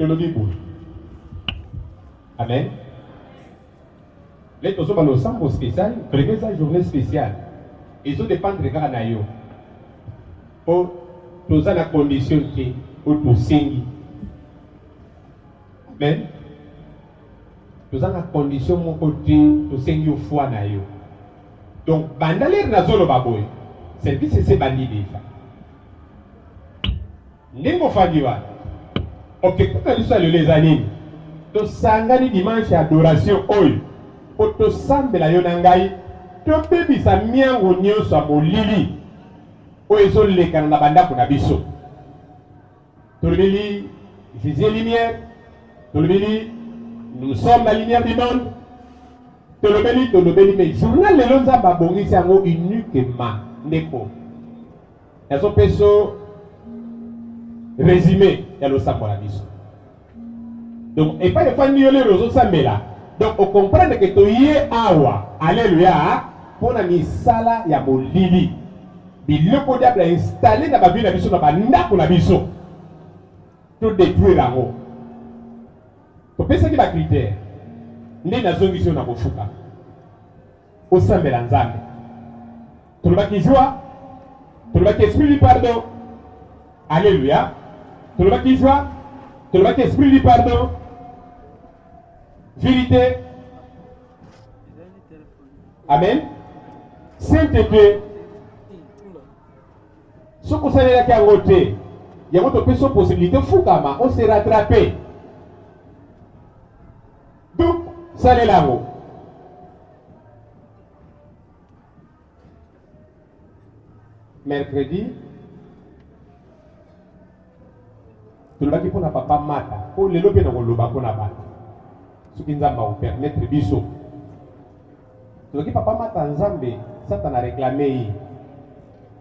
le Bible. Amen. Les gens ont un spécial, prévu sa journée spéciale. Ils ont dépendre de Ganayo. Pour tous la condition qui pour tout signer. Amen. Tous la condition mon côté tout signer au foi nayo. Donc bandaler na zolo baboy. Service c'est bandi déjà. N'importe fadiwa. Ok, pour que soit les années. To sangani dimanche adoration oil. Pour to sambe la yonangai. To baby sa miango nyonso molili. Oyezo le kananda banda kuna biso. Tolbeli Jésus lumière. Tolbeli nous sommes la lumière du monde. Tolbeli mais journal le lonza babongi sango uniquement neko. Yaso peso résumé ya lo sambola biso. Donc et pas de fois ni le rozo sambela. Donc on comprend que to yé awa. Alléluia. Pour na misala ya molili. Biloko diable a installé dans ma vie na biso na bandako na biso. Tout détruire la haut. To pesa ki ba critère. Ndi na zongi sio na kofuka. Au sambela nzambe. Tolobaki joie. Tolobaki esprit du pardon. Alléluia. Tolobaki joie. Tolobaki esprit du pardon. Vérité. Amen. Sainteté. Ce qu'on s'est dit à côté, il y a une possibilité fukama, on s'est rattrapé. Donc, ça est là-haut. Mercredi, tout le monde qui n'a pas mata, pour les lobes dans le bas qu'on a battu. Ce qui nous a permettre biso. Tout le monde qui n'a pas mata en Zambie, ça t'en a réclamé.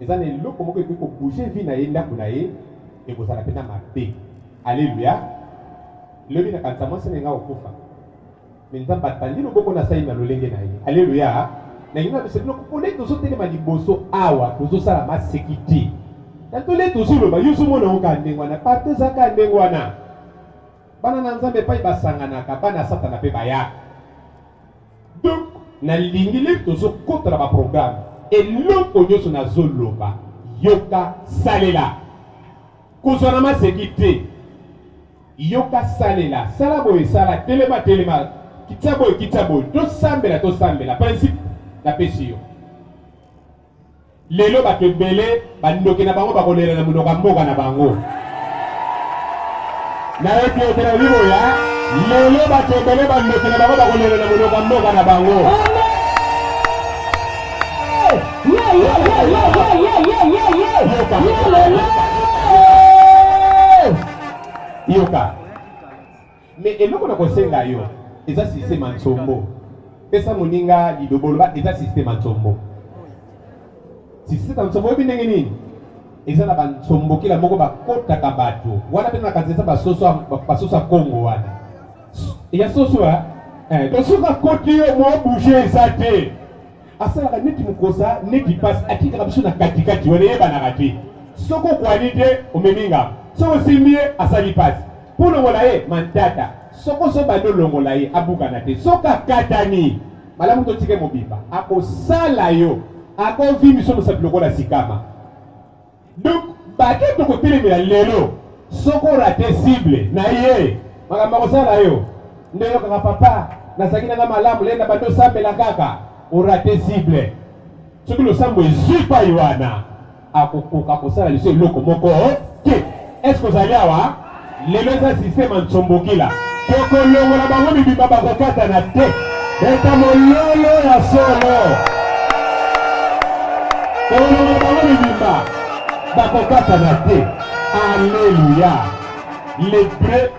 Les années là, comment que vous bougez, vie na yenda kunaye, et vous allez peine mater. Alléluia. Le bien quand ça moi c'est n'enga okufa. Mais nous avons battu le beaucoup na saïna le lenge naye. Alléluia. Na yina c'est nous pour les tous autres les maliboso awa, tous ça la masse sécurité. Dans tous les tous le ba yusu mona onga ndengwana, partout ça ka ndengwana. Bana na nzambe pa ibasangana ka bana satana pe baya. Donc na lingile tous contre ba programme. Et l'autre Dieu sur la zoloba, yoka salela. Kozonama sécurité. Yoka salela. Salabo et sala, telema. Kitabo. To sambela. Principe, la pesio. Lelo ba te belé, ba ndoke na bango ba kolera na munoka mboka na bango. Na eti otela vivo ya. Lelo ba te belé, ba ndoke na bango ba kolera na munoka mboka na bango. Yoka. Mais et loko na kosenga yo, eza système antsombo. Pesa moninga lidoboloba eza système antsombo. Système antsombo binenge nini? Eza na bantsombo kila moko bakota ka bato. Wana pena kazesa basoso Kongo wana. Ya soso to soka koti yo mo bouger ezate. Asala neti mukosa neti passe atika kabisho na katikati wane yeba na kati soko kwalite omeminga soko simie asali passe pour longola ye mandata soko so bando longola ye abuka na te soka katani malamu to tike mobimba ako sala yo ako vimi so musapi lokola sikama. Donc bake to ko telemela lelo soko rate cible na ye makamba ko sala yo ndelo kaka papa na sakina na malamu lenda bando sambela kaka orate cible. Ce que le sambo est pas yoana. Akokoka kosala liso loko moko. Est-ce que vous allez avoir les mêmes systèmes en tsombokila? Koko longo la bango bibi baba kokata na te. Eta mololo ya solo. Koko longo la bango bibi baba kokata na te. Alléluia.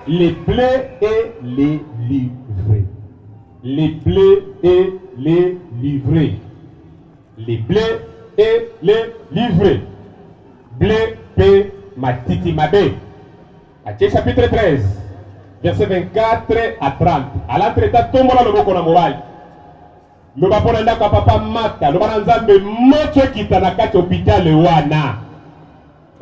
Les blés et les livrés. Les blés et les livrés. Les blés et les livrés. Blé, P, Matiti, Mabé. Matthieu chapitre 13, verset 24 à 30. À l'entretien, tout le monde a le mot qu'on a mobile. Le bapon a papa mata. Le banan zambe moto qui t'a na kati hôpital wana.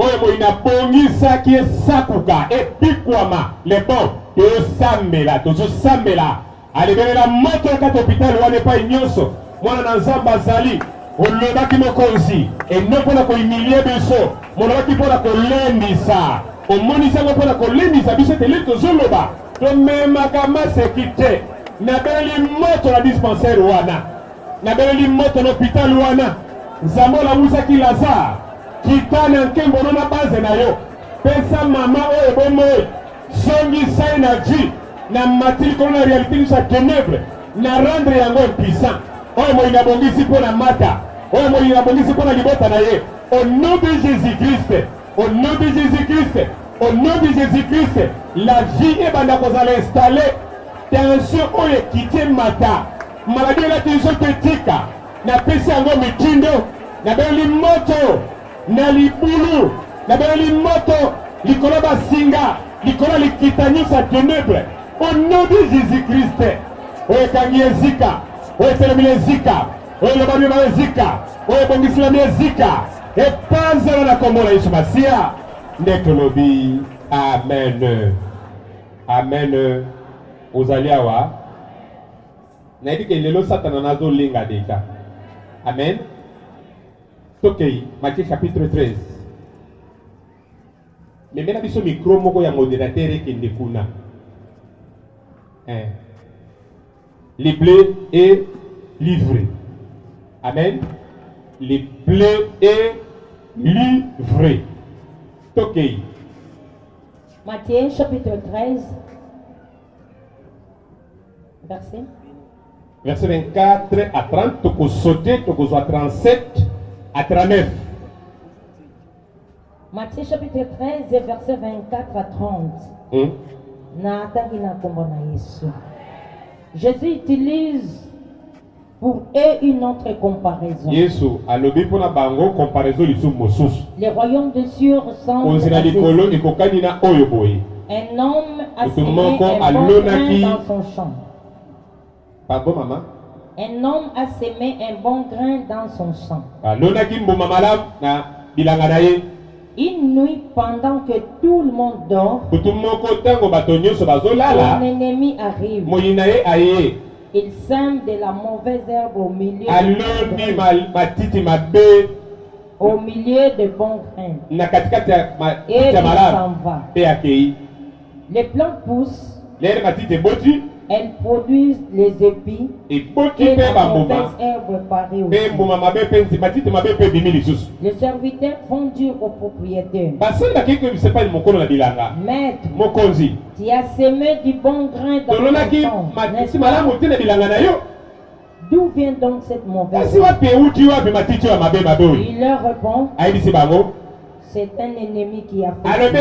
oyo moyina bongisaki esakuka epikwama lebo tosambela tozosambela alebelela moto kati hôpital wana epai nyonso mwana na nzambe azali olobaki mokonzi eno mpona kohumilie biso molobaki mpona kolendisa omonisi yango mpona kolendisa biso ete leli tozoloba tomemaka maseki te nabeleli moto na dispensaire wana nabeleli moto na hôpital wana nzambe olamusaki lazare kita na nkembo no na baze na yo pesa mama oyo bomoi zongisa ye na vie na mati likolo na réalité nyonso ya ténèbre na rendre yango impuissant oyo moi nabongisi mpo na mata oyo moi nabongisi mpo na libota na ye au nom de Jésus-Christ au nom de Jésus-Christ au nom de Jésus-Christ la vie ebanda kozala installé tension oyo ekiti mata maladi elati ezopetika napesi yango mitindo nabeleli moto na libulu nabeleli moto likolo basinga likolo likita nyonso ya ténèbre au nom de Jésus-Christ oyo ekangi ezika oyo etelemeli ezika oyo elobami na ezika oyo ebongisilami ezika epanzela na kombo na Yesu Masiya nde tolobi amen amen. Ozali awa nayebi ke lelo satana nazolinga deja amen. Tokei Matthieu chapitre 13 memena biso micro moko ya modérateur ekende kuna libre et livré amen. Libre et livré. Tokei Matthieu chapitre 13 verset 24 à 30, toko sauter, toko soit 37 à 39. Matthieu chapitre 13, verset 24 à 30. Na atangi na kombo na Yesu. Jésus utilise pour eux une autre comparaison. Yesu alobi pona bango comparaison lisu mosusu. Les royaumes de cieux ressemblent à ceci. Un homme a semé un bon grain dans son champ. Pardon, maman? Un homme a semé un bon grain dans son champ. Une nuit, pendant que tout le monde dort, son ennemi arrive. Il sème de la mauvaise herbe au milieu de bons grains. Et il s'en va. Les plantes poussent. Elles produisent les épis et la mauvaise herbe paraît aussi. Les serviteurs font dire au propriétaire: Maître, tu as semé du bon grain dans ton champ. D'où vient donc cette mauvaise herbe? Il leur répond: c'est un ennemi qui a fait.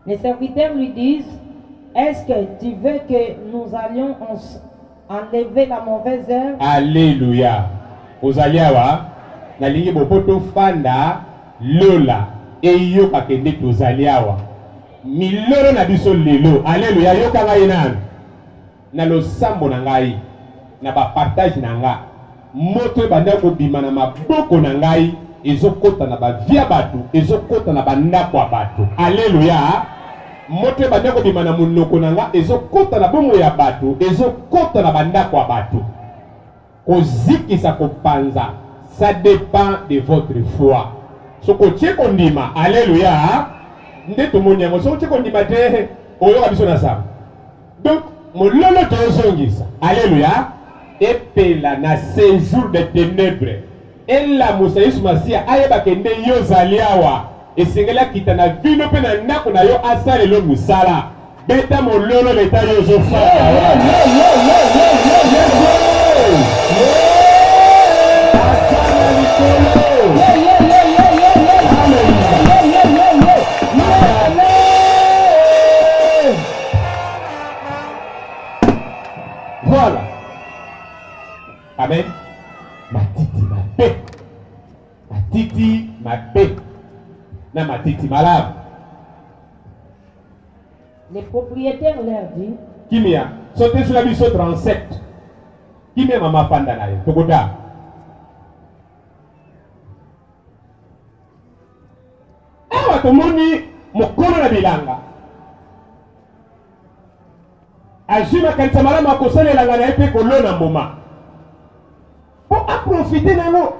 Les serviteurs lui disent: est-ce que tu veux que nous allions enlever la mauvaise herbe? Alléluia. Ozaliawa nalingi bopoto fanda lola eyo kakende tozaliawa miloro na biso lelo. Alléluia. Yoka ngai nani na losambo na ngai na ba partage na nga moto banda ko bima na maboko na ngai ezokota na ba via batu ezokota na bandako ya batu. Alléluia. Moto banda ko bima na munoko na nga ezokota na bomo ya batu ezokota na bandako ya batu. Kozikisa kopanza, ça dépend de votre foi. Soko tcheko ndima. Alléluia. Nde to monyango soko tcheko ndima te oyo kabiso na sa. Donc mololo tozongisa. Alléluia. Epela na séjour de ténèbres. Ela Musa Yesu Masiya ayeba kende yo zaliawa. Esengela kita na vino pe na ndako na yo asale lo musala. Beta mololo leta yo zofa. Voilà. Amen. Matiti mabe. Matiti mabe. Na matiti malade. Les propriétaires leur disent: Kimia, sautez sur la biseau 37. Qui met maman fanda na yo? Tokota. Awa tomoni mokolo na bilanga. Ajima kanisa malamu akosalelanga na ye mpe kolona mboma. Po aprofite nango.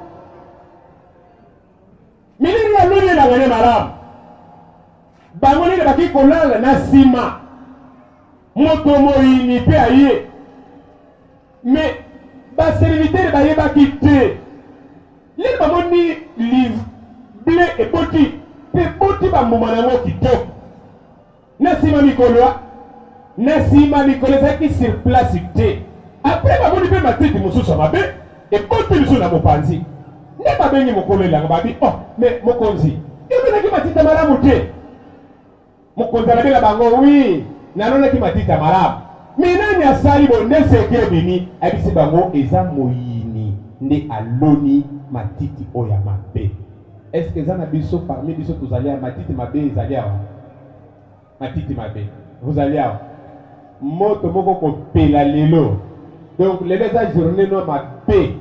Mingi alonelanga ne malamu. Bango nini baki kolala na nsima. Moto moyini mpe aye. Mais baserviteur bayebaki te. Leli bamoni livre blé eboti mpe boti bambuma nango kitoko. Na nsima mikolo na nsima mikolo ezalaki sur place te. Après bamoni mpe matiti mosusu ya mabe eboti lisusu na mopanzi. Nde babengi mokolo elanga babi oh mais mokonzi yobenaki matita malamu te. Mokonzi alabela bango wi nanonaki matita malamu. Minani asali bonde sekere bini abisi bango eza moyini nde aloni matiti oya mabe. Est-ce que ça na biso parmi biso tous allez à matiti mabe ezali awa? Matiti mabe. Vous allez awa. Moto moko ko pela lelo. Donc les journée no mabe.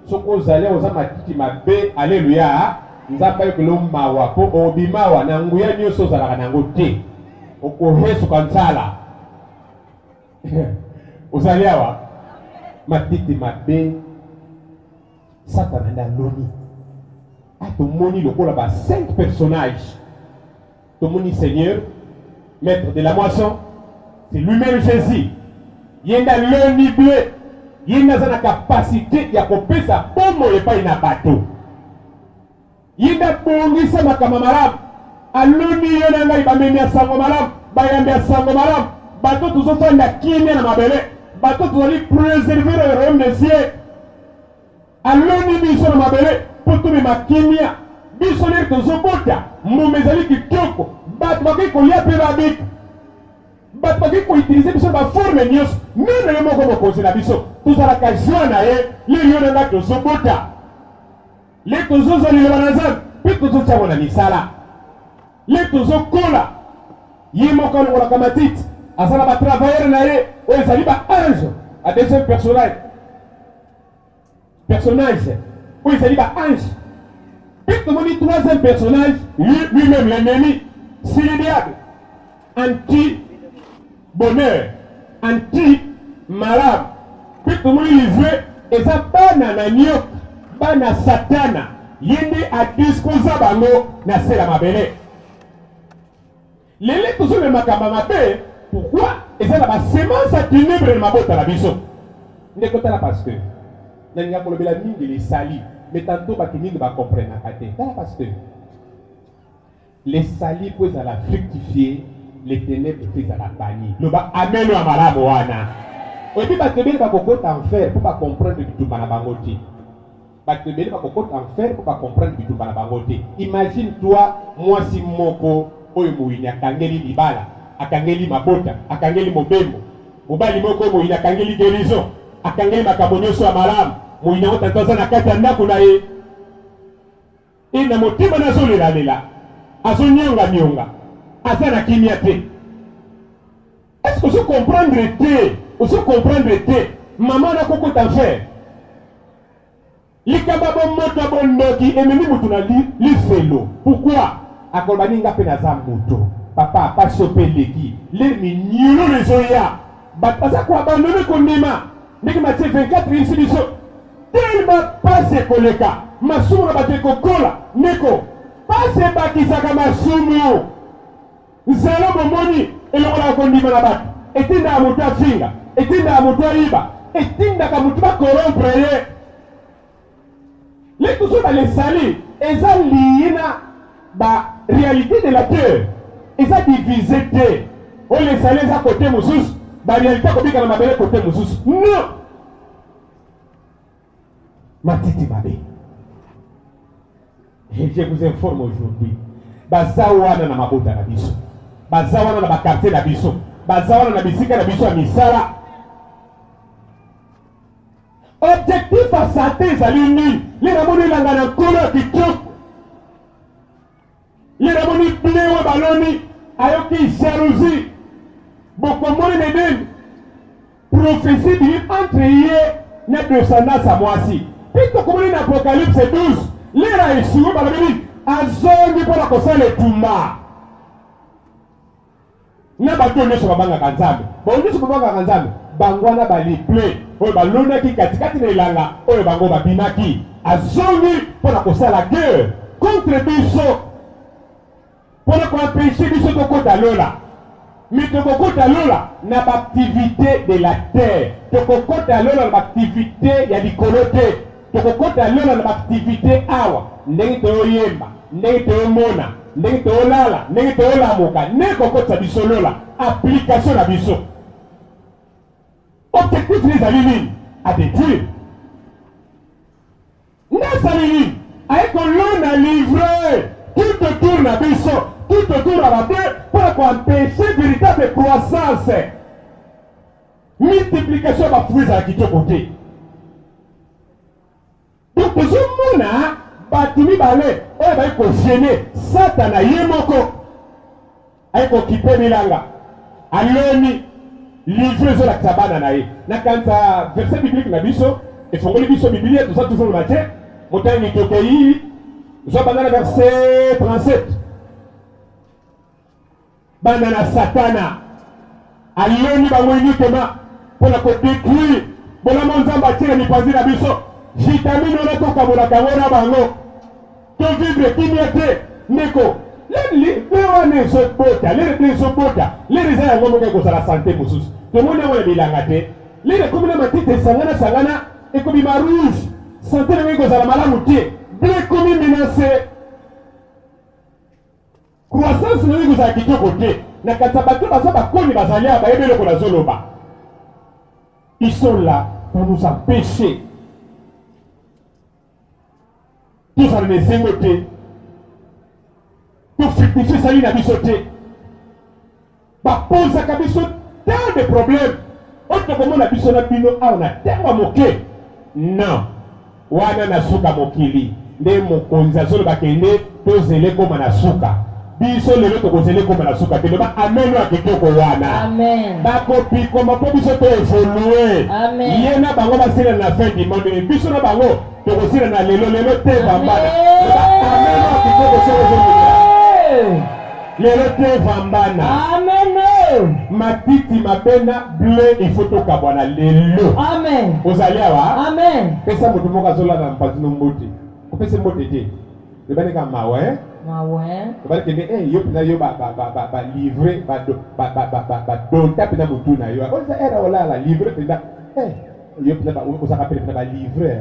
Soko zali oza matiti mabe. Alléluia. Nzamba yo kelo mawa po obimawa na nguya nyoso zalaka nango te. Okohesu kansala. Uzaliawa matiti mabe Satan nda loni. Atomoni lokola ba 5 personnages. Tomoni Seigneur, maître de la moisson, c'est lui-même Jésus. Yenda loni bleu. Yenda zana capacité ya kopesa pomo epai na bato. Yenda bongisa makama malamu. Aloni yona ngai bamemi asango malamu, bayambi asango malamu. Bateau tous autres na kimia na mabele. Bateau tous allez préserver le royaume des cieux. Aloni biso na mabele pour tout me makimia. Biso ne tozobota. Momezali kitoko. Bateau baki ko ya pe babik. Bateau baki ko utiliser biso ba forme nyos. Nene le moko mokonzi na biso. Tozala ka joie na ye. Le yona na tozobota. Le tozozali le banazan. Pe tozotya na misala. Le tozokola. Yemo kalo la kamatite. Asala ba travailleur na ye, o ezali ba ange, a deuxième personnage, o ezali ba ange. Puis comme on troisième personnage, lui-même l'ennemi, c'est le diable, anti-bonheur, anti-malade. Puis comme on y veut, et ça bana na nyok, bana satana, yende a disposa bango na sela mabele. Lele toujours le makamba mabe. Pourquoi? Et ça la semence à ténèbres ma botte à la biso. Ne côté la pasteur. N'a pas le la mine de les salis. Mais tantôt ba kingi ba comprendre à côté. La pasteur. Les salis pour à la fructifier, les ténèbres pour à la bannir. Le ba amène à malade wana. Et puis ba tebeli ba kokota en fer pour pas comprendre du tout bana bangoti. Ba tebeli ba kokota en fer pour pas comprendre du tout bana bangoti. Imagine toi moi si moko oyo muini akangeli libala. Akangeli mabota, akangeli mobembo. Mobali moko moina akangeli guérison, akangeli makambo ya malamu. Moina otantoza na kati ya ndako na ye. Ina motima nazo lela. Azo nyonga. Aza na kimia te. Est-ce que vous comprenez te? Vous comprenez te? Maman na koko t'enfer. Likaba bon moto bon noki ememi mutu na li felo. Pourquoi? Akolbani nga pe na za moto. Papa, pas choper l'équipe. Les mignons les oya. Bataza quoi abandonner kondima. Niki mati 24 ici biso. Tellement pas se koleka. Masumu na bate kokola. Neko. Pas se bakisaka masumu. Zalo bomoni elongola kondima na bato. Etinda amutu afinga. Etinda amutu aiba. Etinda kamutu ba corrompre ye. Les tous les salis. Eza liina ba réalité de la terre. Ils ont divisé. On les salés à côté Moussous. La réalité est que ma belle côté Moussous. Non. Matiti Mabé. Et je vous informe aujourd'hui. Bazawana na mabota na biso. Bazawana na bakarte na biso. Bazawana na bisika na biso ya misala. Objectif à santé ezali nini? Les ramoni langa na kolo kitoko. Les ramoni plewe baloni. Ayoki jalousie. Beaucoup de monde prophétie entre hier na descendance à mwasi. Puis comme dans Apocalypse 12, l'era essuie par le béni, azongi pour la kosala etumba. Na bato nyonso babangaka nzambe. Bon nyonso babangaka nzambe, bango wana bali ple, oyo balonaki katikati na elanga, oyo bango babimaki. Azongi pour la kosala guerre contre biso. Pour empêcher biso tokota lola. Mais tokota lola na activité de la terre. Tokota lola na activité ya likolote. Tokota lola na activité awa. Ndenge toyemba, ndenge toyomona, ndenge toyolala, ndenge toyolamuka, ndenge kokota biso lola. Application na biso. Objectif les amis à détruire. Nasalini avec l'on a livré tout autour na biso, tout autour à la terre pour empêcher véritable croissance. Multiplication va fruits à quitter côté. Donc tout le monde a battu balé, on va cautionner Satana yemoko avec occupé milanga. Aloni livrer sur la tabana nae. Na kanta verset biblique na biso, et fongoli biso biblique tout ça toujours le matin. Montagne Tokei, nous sommes dans le verset 37. Banana Satana, aloni bango uniquement pour la détruire. Bon la monzamba tire ni pazi na biso. Vitamine on a toka bona kangona bango. To vivre kimiate neko. Les wane sopota, les sopota, les réserves à ngombe ko sala santé mususu. To mona wala bilangate. Les komina matite sangana et comme ma rouge. Santé de ko sala malamu tie. Blé komi menacé. Croissance ne ko sala kitoko tie. Na katabatu bazaba koni bazalia ba ebele ko la zoloba. Ils sont là pour nous empêcher. Tout ça ne s'émote. Tout fructifier ça lui n'a mis sauté. Bah pose à kabiso tant de problèmes. Autre comment on a biso na bino ah on a tellement moqué. Non. Wana na suka mokili. Nde mokonza zolo bakende tozele koma na suka. Biso lelo tokozele koma na suka te ba amen wa kitoko wana. Amen. Ba kopi koma po biso to évoluer. Amen. Yena bango basila na fin du monde. Biso na bango tokozila na lelo te bambana. Amen wa kitoko so lelo te vambana. Amen. Matiti mabena bleu il faut to kabwana lelo. Amen. Ozali awa. Amen. Pesa mutu moka zola na mpatino mbote. Kopese mbote te. Lebane ka mawe. Mawe. Lebane kende yo pina yo ba livrer ba donta pina mutu na yo. Oza era wala la livrer pina yo pina ba ko saka pina ba livrer.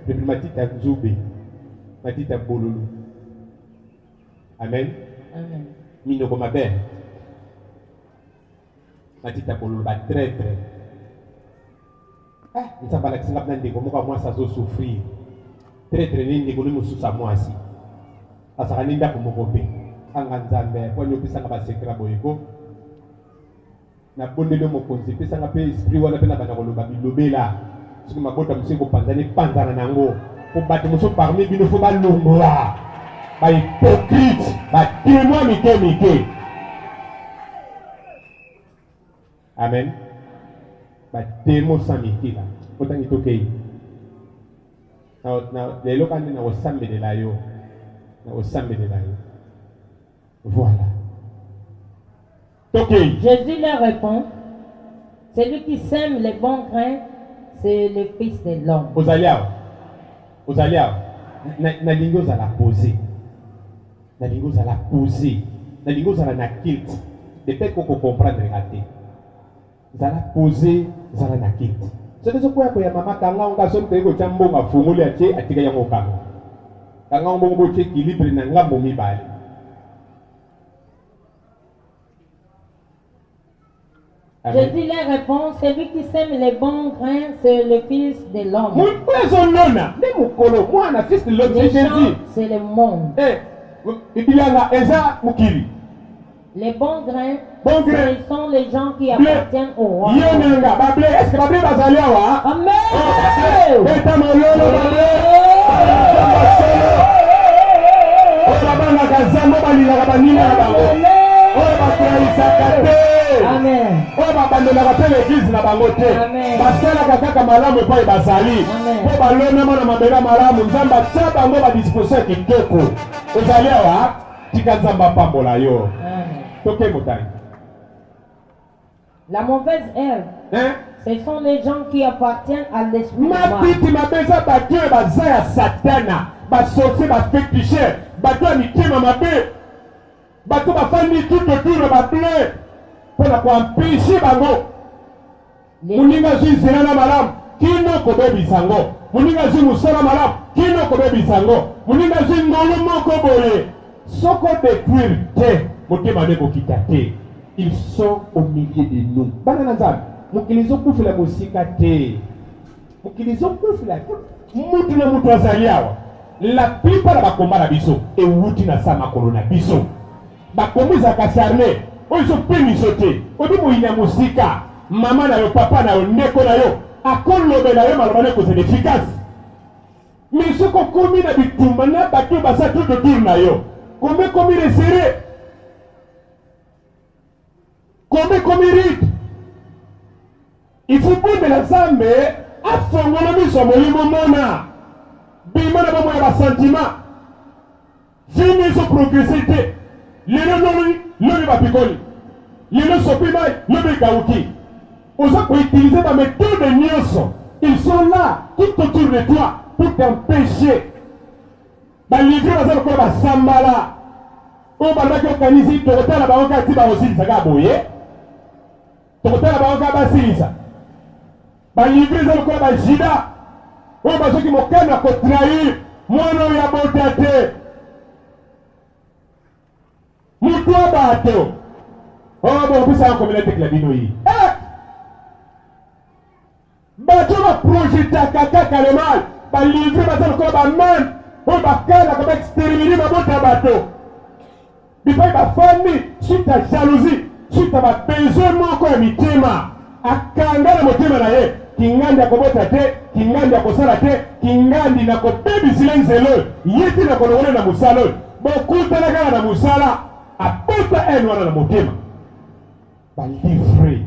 Depuis matita nzube. Matita bololo. Amen. Amen. Mino comme ben. Matita bololo ba traître. Nous avons la kisanga pina ndeko moka moi ça zo souffrir. Traître ni ndeko ni mususa moi si. Asaka ninda ko mokope. Anga nzambe kwa nyopisa nga ba sekra boyeko. Na bondelo mokonzi pesa nga pe esprit wana pe na bana koloba bilobela. Soki mabota musiko panzani panzana nango. Pour battre muso parmi bino fo ba longola. Ba hypocrite, ba témoin mike. Amen. Ba témoin sans mike là. Autant que tokei. Na lelo kandi na osambe de la yo. Na osambe de la yo. Voilà. Tokei. Jésus leur répond, celui qui sème les bons grains, c'est le fils de l'homme. Ozalia. Na lingo za la poser. Na lingo za la poser. Na lingo za na kilt. De peut qu'on comprendre raté. Za la poser, za na kilt. C'est ce quoi ya mama kanga on ka son ko chambo nga funguli atie atika yango kanga. Kanga on bongo che équilibre na ngambo mibale. Jésus leur répond, celui qui sème les bons grains, c'est le fils de l'homme. Les champs, c'est le monde. Les bons grains, ce sont les gens qui appartiennent au roi. Amen. Amen. babandela pe l'église na bango te basalaka kaka malamu epai bazali mpo balonama na mabela malamu nzambe atia bango badisposition ya kitoko ozali awa tika nzambe apambola yo toke motani. La mauvaise herbe, ce sont les gens qui appartiennent à l'esprit du mal. Matiti mabeza bato e baza ya satana basorcier bafeticher bato ya mitema mabe bato bafandi tout autour na baple mpona koampishi bango moninga zwi nzela na malamu kino kobebisa ngo moninga zwi mosala malamu kino kobebisa ngo moninga zwi ngolu moko boye soko détruire te motema nde kokita te. Ils sont au milieu de nous. Bana nzambe mokili ezokufela mosika te mokili ezokufela mutu na mutu azali awa la plupart na bakomba na biso ewuti na sa makolo na biso bakombo ezalaka charne oyo ezopemiso te obi moyini ya mosika mama na yo papa na yo ndeko na yo akolobela yo maloba ne kozela efficace mais soki okomi na bitumba na bato baza tout autour na yo komi resere komi rite ifubundela nzambe afongola miso molimo mona bima na bomo ya basentima fini ezoprogrese te lelo lobi bapikoli lelo sopi mai lobi ekauki oza koutilize baméthode nyonso ils sont là tout autour de toi pour t'empêcher balivre baza lokola basambala oyo bandaki okanisi tokotala bango kati bakosilisa boye tokotala bango kaka basilisa balivre eza lokola bajida oyo bazoki mokano kotrahir mwana oyo abota te mutu wa bato oyo bokopesaka kominatekela bino yi bato baprojetaka kaka le mal balivre baza lokola bamane oyo bakalaka baextermine babota bato bipai bafami suite ya jalousie suite ya babesoin moko ya mitema akanga na motema na ye kingandi akobota te kingandi akosala te kingandi na kobebisila nzelo ye ti na kolongola na mosala oyo bokutana kaka na mosala abota ene wana na motema balivre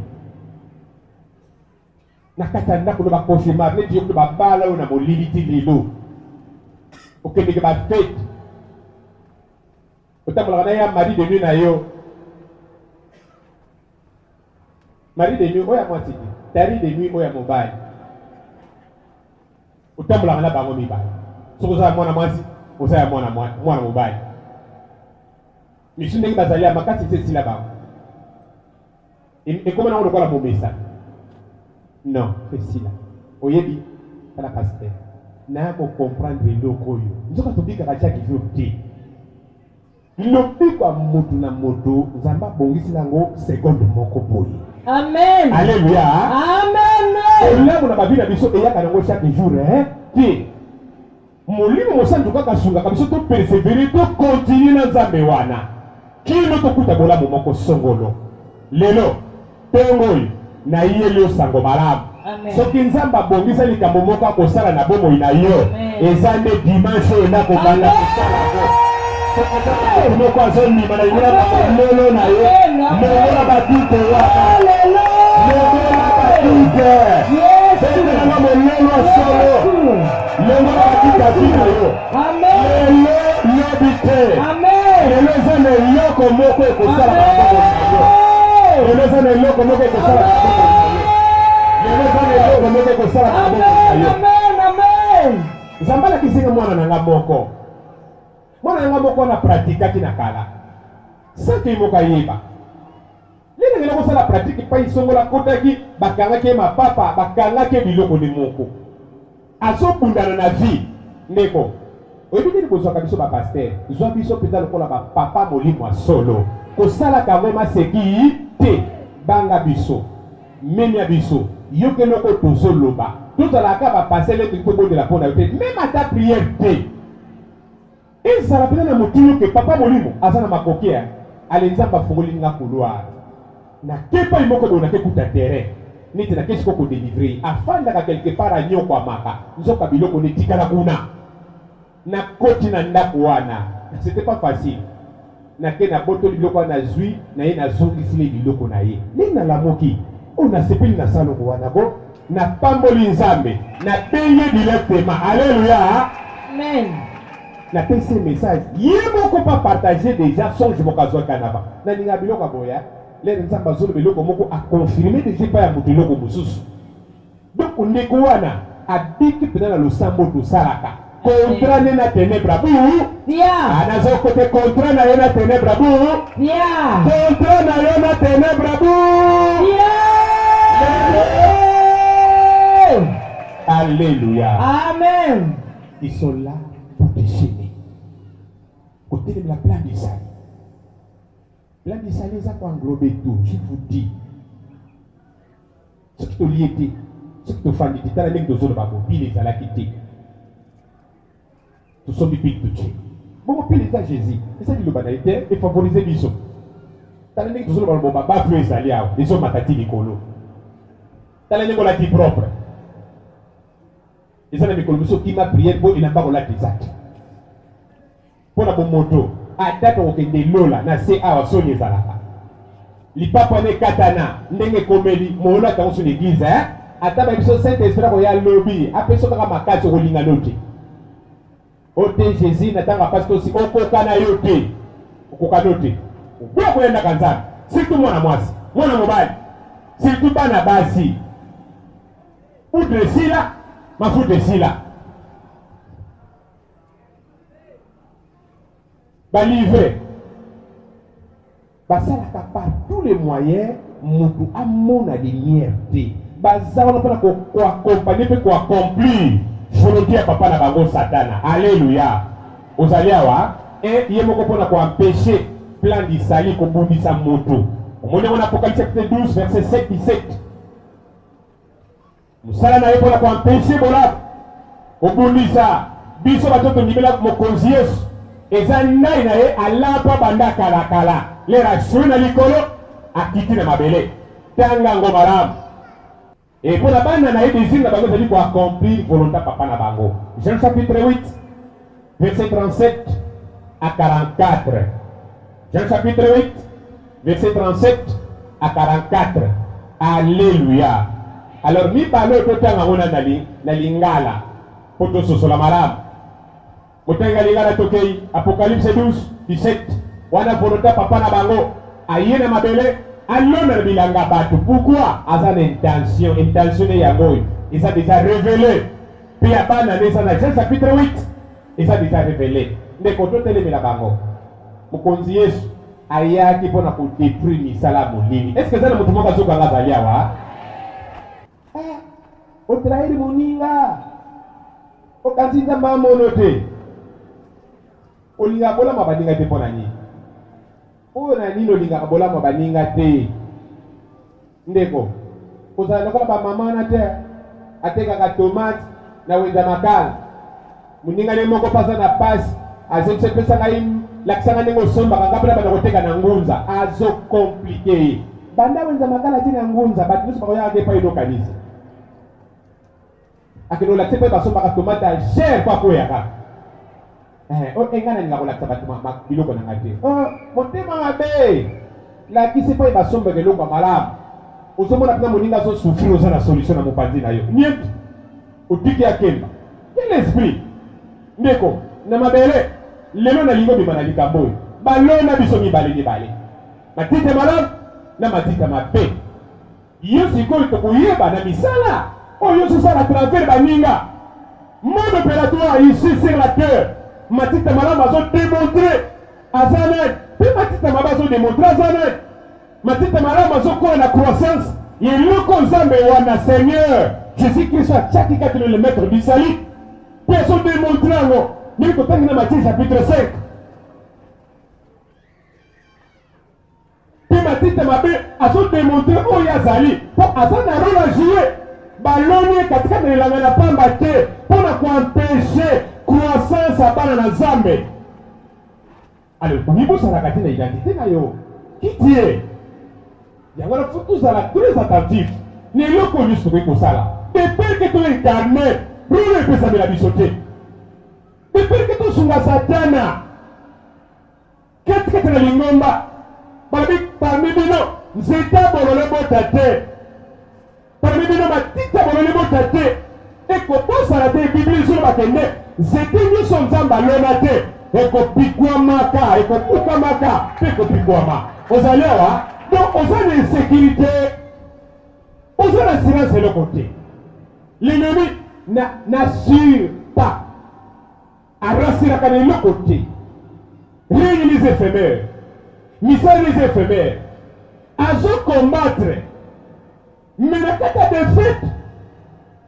na kati ya ndako no bakoshemar neti yokuno babala oyo na molili ti lelo okendeke bafete otambolaka na ya mari de nuit na yo mari de nuit oyo ya mwasi te tari de nuit oyo ya mobali otambolaka na bango mibali soki oza ya mwana mwasi oza ya mwana mobali misu ndenge bazali ya makasi te esila bango ekoma nango lokola momesa non esila oyebi kala paster naya kocomprendre eloko oyo nzoka tobikaka chaque jour te lobikwa motu na moto nzambe abongisi nango seconde moko boye. Amen. Alléluia. Amen. Olamu na babi na biso eyaka nango chaque jour te molimo mosantu kaka asungaka biso to persevere to continue na nzambe wana kino tokuta bolamu moko songolo lelo ntongo oyo nayeli yo sango malamu soki nzambe abongisa likambo moko akosala na bomoi na yo eza nde dimanche oyo nakobanda kosala ngo moko azondima na libula lelo na ye longola badute wana longola badute etelanga molelo solo longola badute azina yo lelo lobi te lelo eza na eloko moko ekosala na bomoi na yo lelo eza na eloko moko ekosala na bomoi na yo lelo eza na eloko moko ekosala na bomoi na yo nzambe alakisinga mwana na nga moko mwana nanga moko na pratikaki na kala saki moko ayeba lelo ngela kosala pratike pa isongola kotaki bakangaki ye mapapa bakangaki ye biloko ni moko azobundana na vie ndeko oyebi nini bozwaka biso bapaster zwa biso mpenza lokola bapapa molimo ya solo kosalaka vrema seki te banga biso memi ya biso yoke loko tozoloba tozalaka bapaster leki tobondela mpo na yo te meme ata priere te ezala pena na motulu ke papa molimo aza na makokia ale nzambe afungoli nga couloir na kepa moko boye nake kuta terrain neti nake siko kodelivre afandaka quelque part anyokwamaka nzoka biloko netikala kuna na koti na ndako wana c'était pas facile nake na botoli biloko wana zwi na ye nazongisile biloko na ye ndenge nalamoki on a sepeli na salongo wana ko na pamboli nzambe na benye directement. Alléluia. Amen. Na pese message yemoko pas partager déjà songe mokazo kanaba na ninga biloko boya les nzamba zolo biloko moko a confirmer déjà pas ya mutiloko mususu. Donc ndeko wana abiki pena na losambo to salaka contrat na ténèbres bu Pia anazo côté contrat na yena ténèbres bu Pia contrat na yena ténèbres bu Pia. Alléluia. Amen. Ils sont là pour te gêner. Côté de la plan d'Israël. Plan d'Israël, ça peut englober tout, je vous dis. Ce qui te lié, ce qui te fait dit, tu as les mecs de zone babo, puis les ala quitté. Tout sont des pics de Dieu. Bon, puis les a Jésus. Et ça dit le banalité et favoriser l'ISO. Tu as les mecs de zone babo, baba, plus les alias, les hommes matati Nicolo. Tu as les mecs de la vie propre. Et ça, les mecs qui m'a prié pour il n'a pas la tisate. Pour la moto, à date où il est lola, na se awa sonye zalaka. Li papa ne katana, ndenge komeli, mola ka sur l'église, hein? Ataba biso Saint-Esprit ko ya lobby, apeso kaka makasi ko linga note. Ote Jésus na tanga pastor si okoka na yote. Okoka note. Kwa kwenda kanzana, surtout mwana mwasi, mwana mobali. Surtout bana basi. Udre sila, mafude sila. Balivre basalaka par tous les moyens mutu amona lumière te baza wana mpona koaccompagner mpe koaccomplir volonté ya papa na bango satana. Alléluia. Ozali awa e ye moko mpona koempêche plan d'Isali kobundisa moto. Omoni yango na Apocalypse chapitre 12 verset 7-17. Mosala na ye mpona koempêche bola kobundisa biso bato tondimela mokonzi Yesu. Eza nai na ye alapa banda kala lera shwe na likolo akiti na mabele tanga ngo malamu et pour la bande na ye désir na bango ezali ko accomplir volonté papa na bango. Jean chapitre 8 verset 37 à 44. Jean chapitre 8 verset 37 à 44. Alléluia. Alors mi balo to tanga ngona na lingala poto sosola malamu. Otenga lingala tokei Apocalypse 12-17 wana volonté papa na bango ayena mabele alona bilanga batu. Pourquoi? Asa l'intention yango et ça déjà révélé puis abana nesa na Jean chapitre 8 et ça déjà révélé ndeko totele bila bango mokonzi Yesu ayaki pona ko détruire misala molini. Est-ce que ça na mutu moka soka ngazali awa o trahir moninga o kanzinza mamono te olinga bola mabaninga te pona nini o na nini olinga bola mabaninga te ndeko kozala lokola ba mama na te atekaka tomate na wenza makala moninga ne moko pasa na pasi azokisepesa ngai lakisanga ndenge osombaka ngapela bana koteka na ngunza azo komplike banda wenza makala tina ngunza bato nyonso bakoyaka te pa ino kanisa akino lakise mpe basombaka tomate a cher po akoyaka engana ninga kolakisa bato biloko na ngai te motema mabe lakisi mpo basombaka eloko ya malamu ozomona mpena moninga azosufrir oza na solution na mopanzi na yo nieti otiki ya kemba quel esprit ndeko na mabele lelo nalingi obima na likambo oyo balona biso mibale matite malamu na matite mabe yo sikoyo tokoyeba na misala oyo ososala travers baninga mode opératoire ici sur la terre. Matite malamu azo démontrer azanet pe matite mabe azo démontrer azanet matite malamu azo kola na croissance yeloko nzambe wana Seigneur Jésus-Christ atiaki kati le maître du salut pe azo démontrer yango ndenge totangi na Matthieu chapitre 5 pe matite mabe azo démontrer oyo azali po aza na rôle à jouer baloni katikati na elanga na pamba te mpona koempêche croissance abana na Nzambe. Alors, omibosalaka te na identité na yo kitie yango na faut tozala très attentif na eloko nyonso tokoki kosala depeke toincarne rolo epesamela biso te depeke tosunga satana katikati na lingomba balobi parmi bino nzeta bololo bota te parmi bino matita boloni botate ekobosana te biblie ezono bakende zete nyonso nzambe alona te ekopikwamaka mpe ekopikwama ozali awa donc oza na insécurité oza na silence eloko te l'ennemi n'assure pas arasiraka na eloko te rien les éphémères misali les éphémères azokombattre mais na kati ya défaite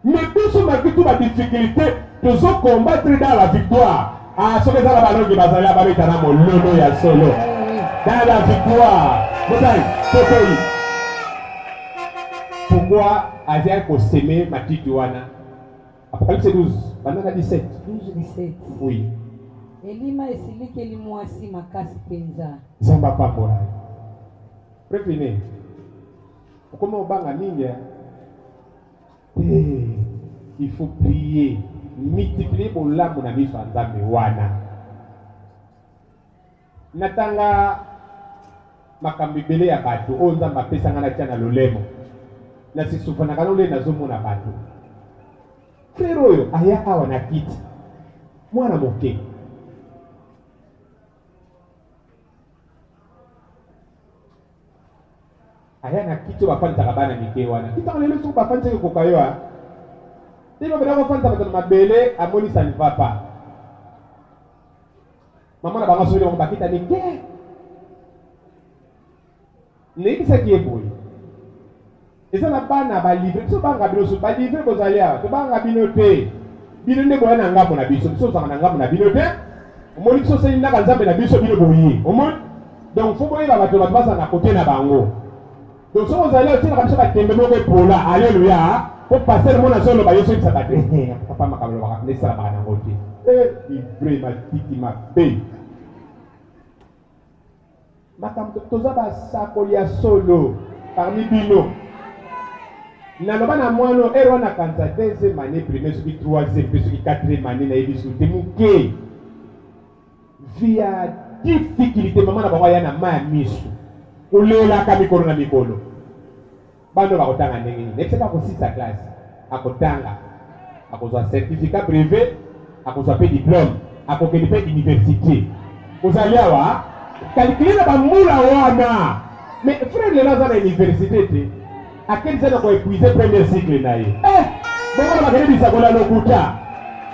mais biso malgré tout badifficulté tozocombattre dans la victoire soki eza na balongi bazali ababeta na mololo ya solo dans la victoire botali tokoyi pourquoi azali koseme matiti wana Apocalypse 12 bandana 17 12-17 oui elima esilikeli mwasi makasi mpenza zamba pambola prévenez okoma obanga mingi il faut prier multiplier bolamu na miso ya nzambe wana natanga makambo ebele ya bato oyo nzambe apesanga natia na lolemo nasisufanaka lole nazomona bato frere oyo aya awa na kiti mwana moke aya na kiti oyo bafandisaka bana mike wana kitaka lelo soki bafandisaki koka yo tino bena kofandisa bato na mabele amoni ça ne va pas mama na bango soki bango bakita mike neyebisaki ye boye eza na bana balivre biso banga bino so balivre bozali awa tobanga bino te bino nde boya na ngambo na biso biso ozanga na ngambo na bino te omoni biso osali ndaka nzambe na biso bino boye omoni donc fo boyeba bato baza na kote na bango donc soki ozali otielaka biso batembe moko epola alleluya po paster mona zoloba yo soyebisaka te papa makambo lobaka nesalamaka nango te ivre matiki mabe makambo toza basakoli ya solo parmi bino naloba na mwana ere wana kanisa deuxième année première soki troisième mpe soki quatrième année nayebi so te moke via difficulté mama na bango aya na ma ya miso kolelaka mikolo na mikolo bano bakotanga ndenge nini ekisaka kosisa classe akotanga akozwa certificat privé akozwa mpe diplôme akokende mpe université kozali awa kalikile na bambula wana mais frère lelo aza na université te akelisa na koépuise premier cycle na ye bongo bakende bisakola lokuta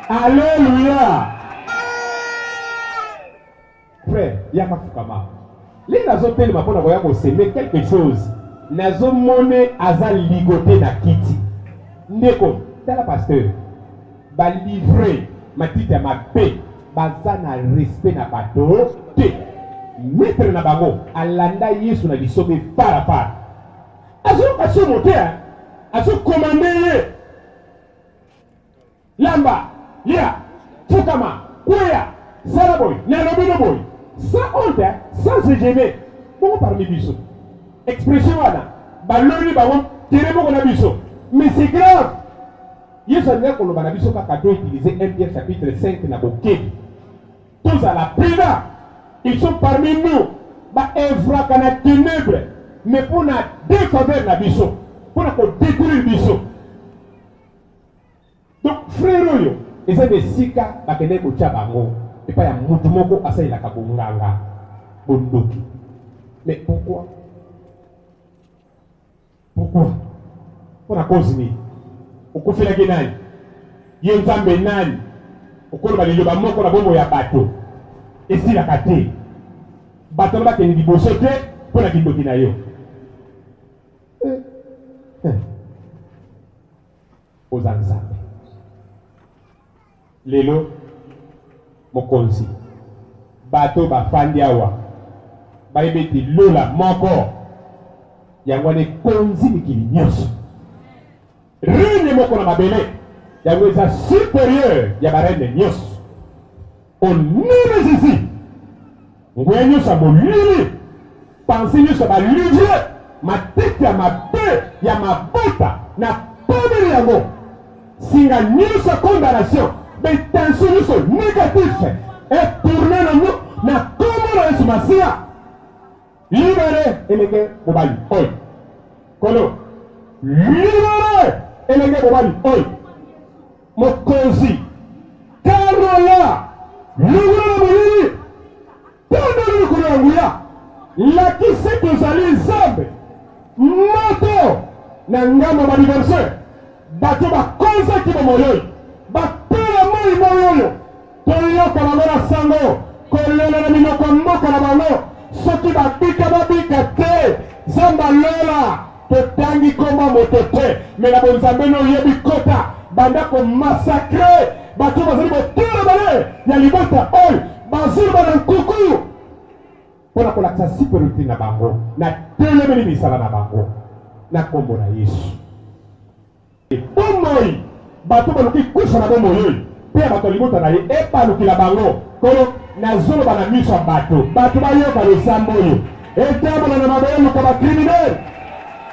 alleluya frère yaka fukama le nazotelema mpona koya koseme quelque chose nazomone aza ligote na kiti ndeko tala pasteur balivre matiti ya mabe baza na respect na bato te maître na bango alanda yesu na lisobe parapara asomo te azokomande ye lamba lia fukama kweya sala boy nalobino boy sans honte sans se gêner bongo parmi biso expression wana baloni bango tere moko na biso mais c'est grave yesu alingi koloba na biso kaka to utiliser 1 Pierre chapitre 5 na bokebi tozala prudent ils sont parmi nous baevraka na ténèbre mais mpona défaveur na biso mpona kodétruire biso donc frère oyo eza na esika bakende kotya bango epai ya mutu moko asalelaka bonganga bondoki mais pourquoi mpona cause nini okufelaki nani ye nzambe nani okoloba liloba moko na bombo ya bato esilaka te bato na bakende liboso te mpona kindoki na yo oza nzambe lelo mokonzi bato bafandi awa bayebi ete lola moko yango wana ekonzi mikili nyonso reine moko na mabele yango eza supérieur ya barene nyonso onene zizi nguya nyonso ya molili panse nyonso ya balidie matete ya mabe ya mabota na pomeli yango singa nyonso ya condamnation betension nyonso négatif etourne nango na kombo na yesu masiya libere elenge mobali oyo kolo libéré elenge mobali oyo mokonzi karola lungula molili tondoli likolo ya nguya lakisi tozali nzambe moto na ngambo badiverse bato bakonzaki bomoyoyi batela moi moyoyo toyoka bango na sango kolela na minoko mboka na bango soki babika te nzambe alola totangi komba moto te me na bonzambe noyebi kota banda komasakre bato bazali botela bale ya libota oyo bazuli bana nkuku mpona kolakisa superiorité na bango na telemeli misala na bango na kombo na Yesu bomoi bato baluki kusa na bomoi oyo mpe ya bato libota na ye ebalukila bango kolo nazoloba na miso ya bato bayoka losambo oyo etambola na mabe luka bakriminele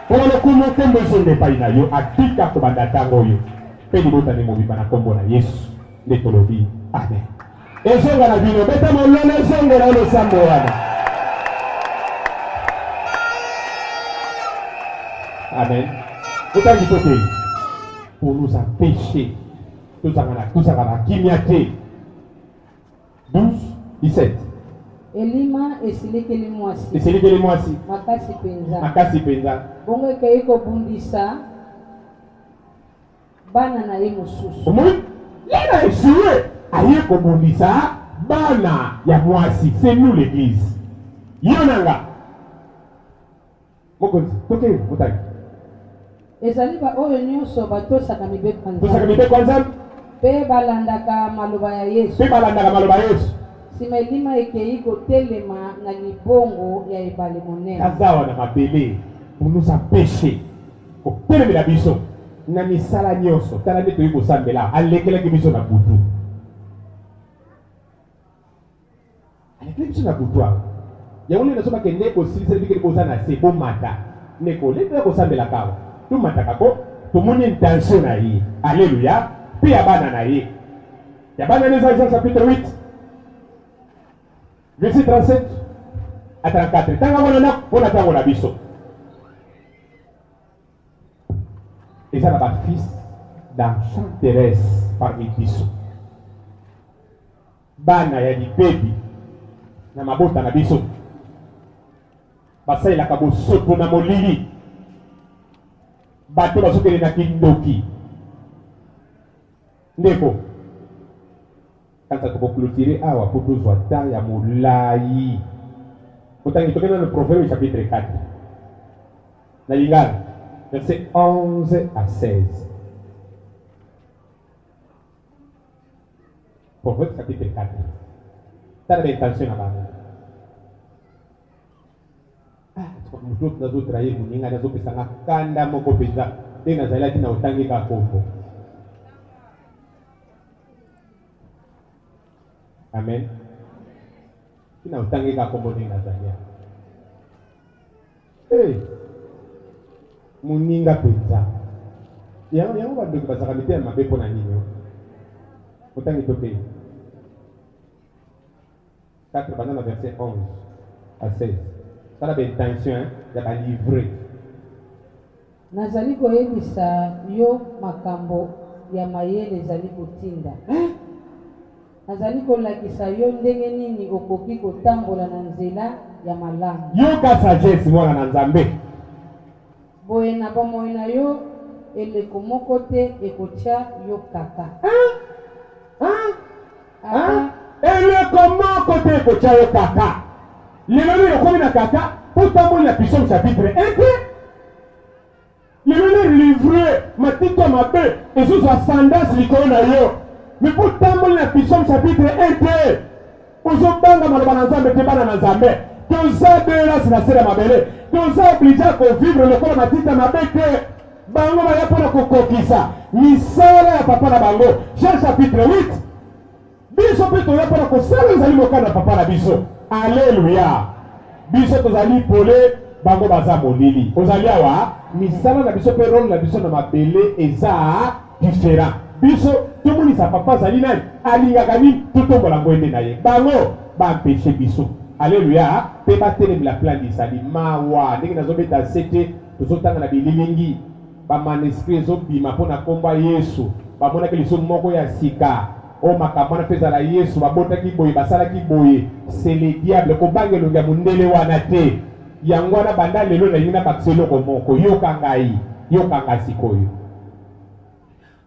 mpona lokumu nkombo ezonga epai na yo atika kobanda ntango oyo mpe libotani mobimba na kombo na Yesu nde tolobi amen. Ezonga na bino beta mololo ezongela losambo wana amen. Otangi tote pour nous empêcher tozanga kimia te 12-17 elima esilikeli mwasi makasi penza bongo ekei kobundisa bana na ye mosusu yena esue aye kobundisa bana ya mwasi. C'est nous l'église yonanga mokonzi toke otangi ezali ba oyo nyonso batosaka mibeko nzambe mpe balandaka maloba ya Yesu nsima elima ekei kotelema na libongo ya ebale monene kazawa na mabele pour nous empêcher kotelemela biso na misala nyonso tala nde toyi kosambela alekelaki biso na butu awa yango nde nazobake nde kosiliseli bikeli koza na se bomata ndeko letoya kosambela kawa tumataka ko tomoni intention na ye alleluya mpe ya bana na ye ya bana na Jean chapitre 8 verset 37 à 34 tanga wana mpona ntango na biso eza na bafils d'enchanteresse parmi biso bana ya libebi na mabota na biso basalelaka bosoto na molili bato bazokelendaki ndoki ndeko kanisa tokoklotire awa po tozwa temps ya molai otangi tokenda na Proverbe chapitre 4 na lingana verset 11 à 16 Proverbe chapitre 4 tala baintention na bango mutu nazotraye moninga nazopesanga kanda moko mpenza nde nazalaki na otangi ka kombo amen tina otangi ka kombo nde nazalia moninga mpenza yango bandoki bazaka mite ya mabe mpo na nini otangi toke 4 banda na verset 11 à 16 tala baintention ya balivre nazali koyebisa yo makambo ya mayele ezali kotinda nazali kolakisa yo ndenge nini okoki kotambola na nzela ya malamu yoka sagesse mwana na Nzambe boye na bomoi na yo eleko moko te ekotya yo kaka eleko moko te ekotya yo kaka lelo okomi na kaka po tambola na Psaume chapitre 1 te lelo livre matito mabe ezozwa sandasi likolo na yo me po tambola na Psaume chapitre 1 te ozobanga maloba na Nzambe te bana na Nzambe toza belasi na se ya mabele toza oblige kovivre lokola matita mabe te bango baya mpona kokokisa misala ya papa na bango Jean chapitre 8 biso mpe toya mpona kosala ezali mokano ya papa na biso alleluya biso tozali pole bango baza molili ozali awa misala na biso mpe role na biso na mabele eza différent biso tomonisa papa azali nani alingaka nini totombola ngwende na ye bango bampeshe biso alleluya mpe batelemela plan lisali mawa ndenge nazobeta sete tozotanga na bililingi ba manuscrit ezobima mpona komba Yesu bamonaki liso moko ya sika o makambo na pesa la Yesu babotaki boye basalaki boye c'est le diable kobangelo ya mundele wana te yango wana banda lelo na yina bakseloko moko yoka nga sikoyo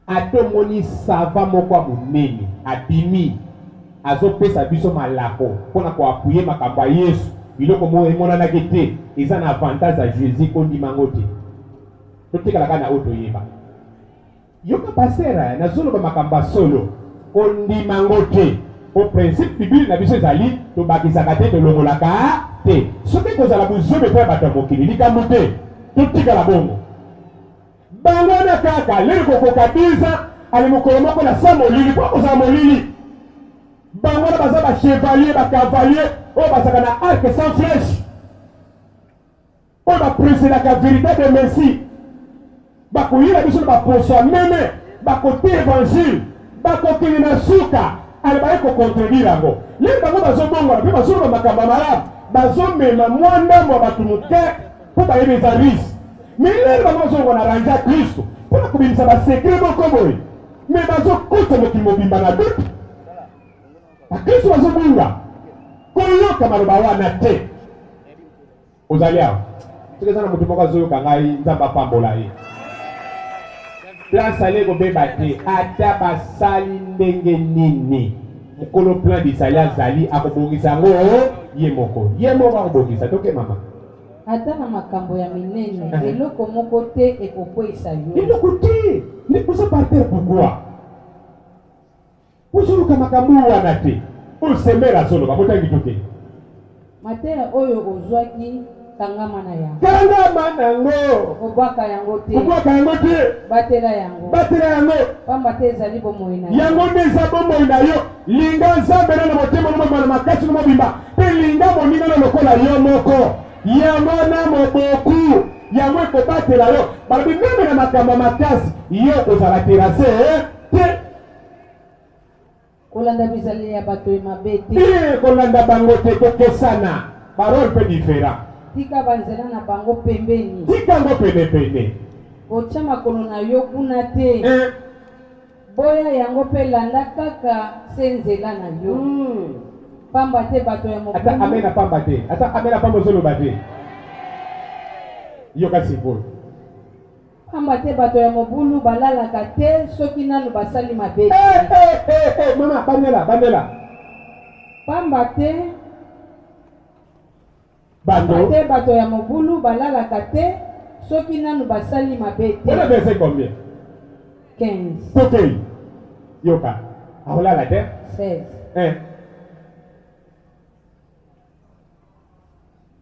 ato moni sava moko ya monene abimi azopesa biso malako mpona koapuye makambo ya Yesu biloko mo emonanaki te eza na avantage ya Jésus kondimango te totikalaka na oyo toyeba yoka pasera nazoloba makambo solo kondimango te o principe bible na biso ezali tobakisaka te tolongolaka te soki kozala buzobe mpo ya bato ya mokili likambo te totikala bongo bango wana kaka lelo kokoka biza ali mokolo moko na sa molili mpo kozala molili bango wana baza bachevalier bacavalier oyo bazalaka na arc sans flèche oyo bapreselaka véritable messie bakoyela biso na baposo ya meme bakote évangile bakokende na suka ale baye kocontredire yango lelo bango bazobongola mpe bazoloba makambo ya malamu bazomema mwa ndambo ya bato moke mpo bayeba eza rise me lelo bango bazongola na ranje ya kristo mpona kobimisa basekre moko boye me bazokota mokili mobimba na dute bakristo bazobunga koyoka maloba wana te ozali awa soki eza na moto moko azoyoka ngai nzambe apambola ye plan sali ekobeba te ata basali ndenge nini mokolo plan disali azali akobongisa yango ye moko akobongisa toke mama ata na makambo ya minene eloko moko te ekokweyisa yo eloko te oza partere pourkui ozoluka makambo wana te osemera soloba botangi to te mateya oyo ozwaki kangama na yango obwaka yango te batela yango pamba te ezali bomoi na yango nde eza bomoi na yo linga nzambe na motema nomobima na makasi nomobimba mpe linga moninga na lokola yo moko yango na moboku yango ekobatela yo balobi meme na makambo ya makasi yo kozala terase te kolanda bizaleli ya bato mabe te kolanda bango te tokesana parole mpe différent tika banzela na bango pembeni tika yango pene otya makolo na yo kuna te boya yango mpe landa kaka se nzela na yo pamba te bato ya mokili ata amena pamba te ata amena pamba ozoloba te yo kasi boye pamba te bato ya mobulu balalaka te soki nanu basali mabe mama bandela pamba te bato ya mobulu balalaka te soki nanu basali mabe te. On a verset combien? 15. Tokei yoka aolala te 16.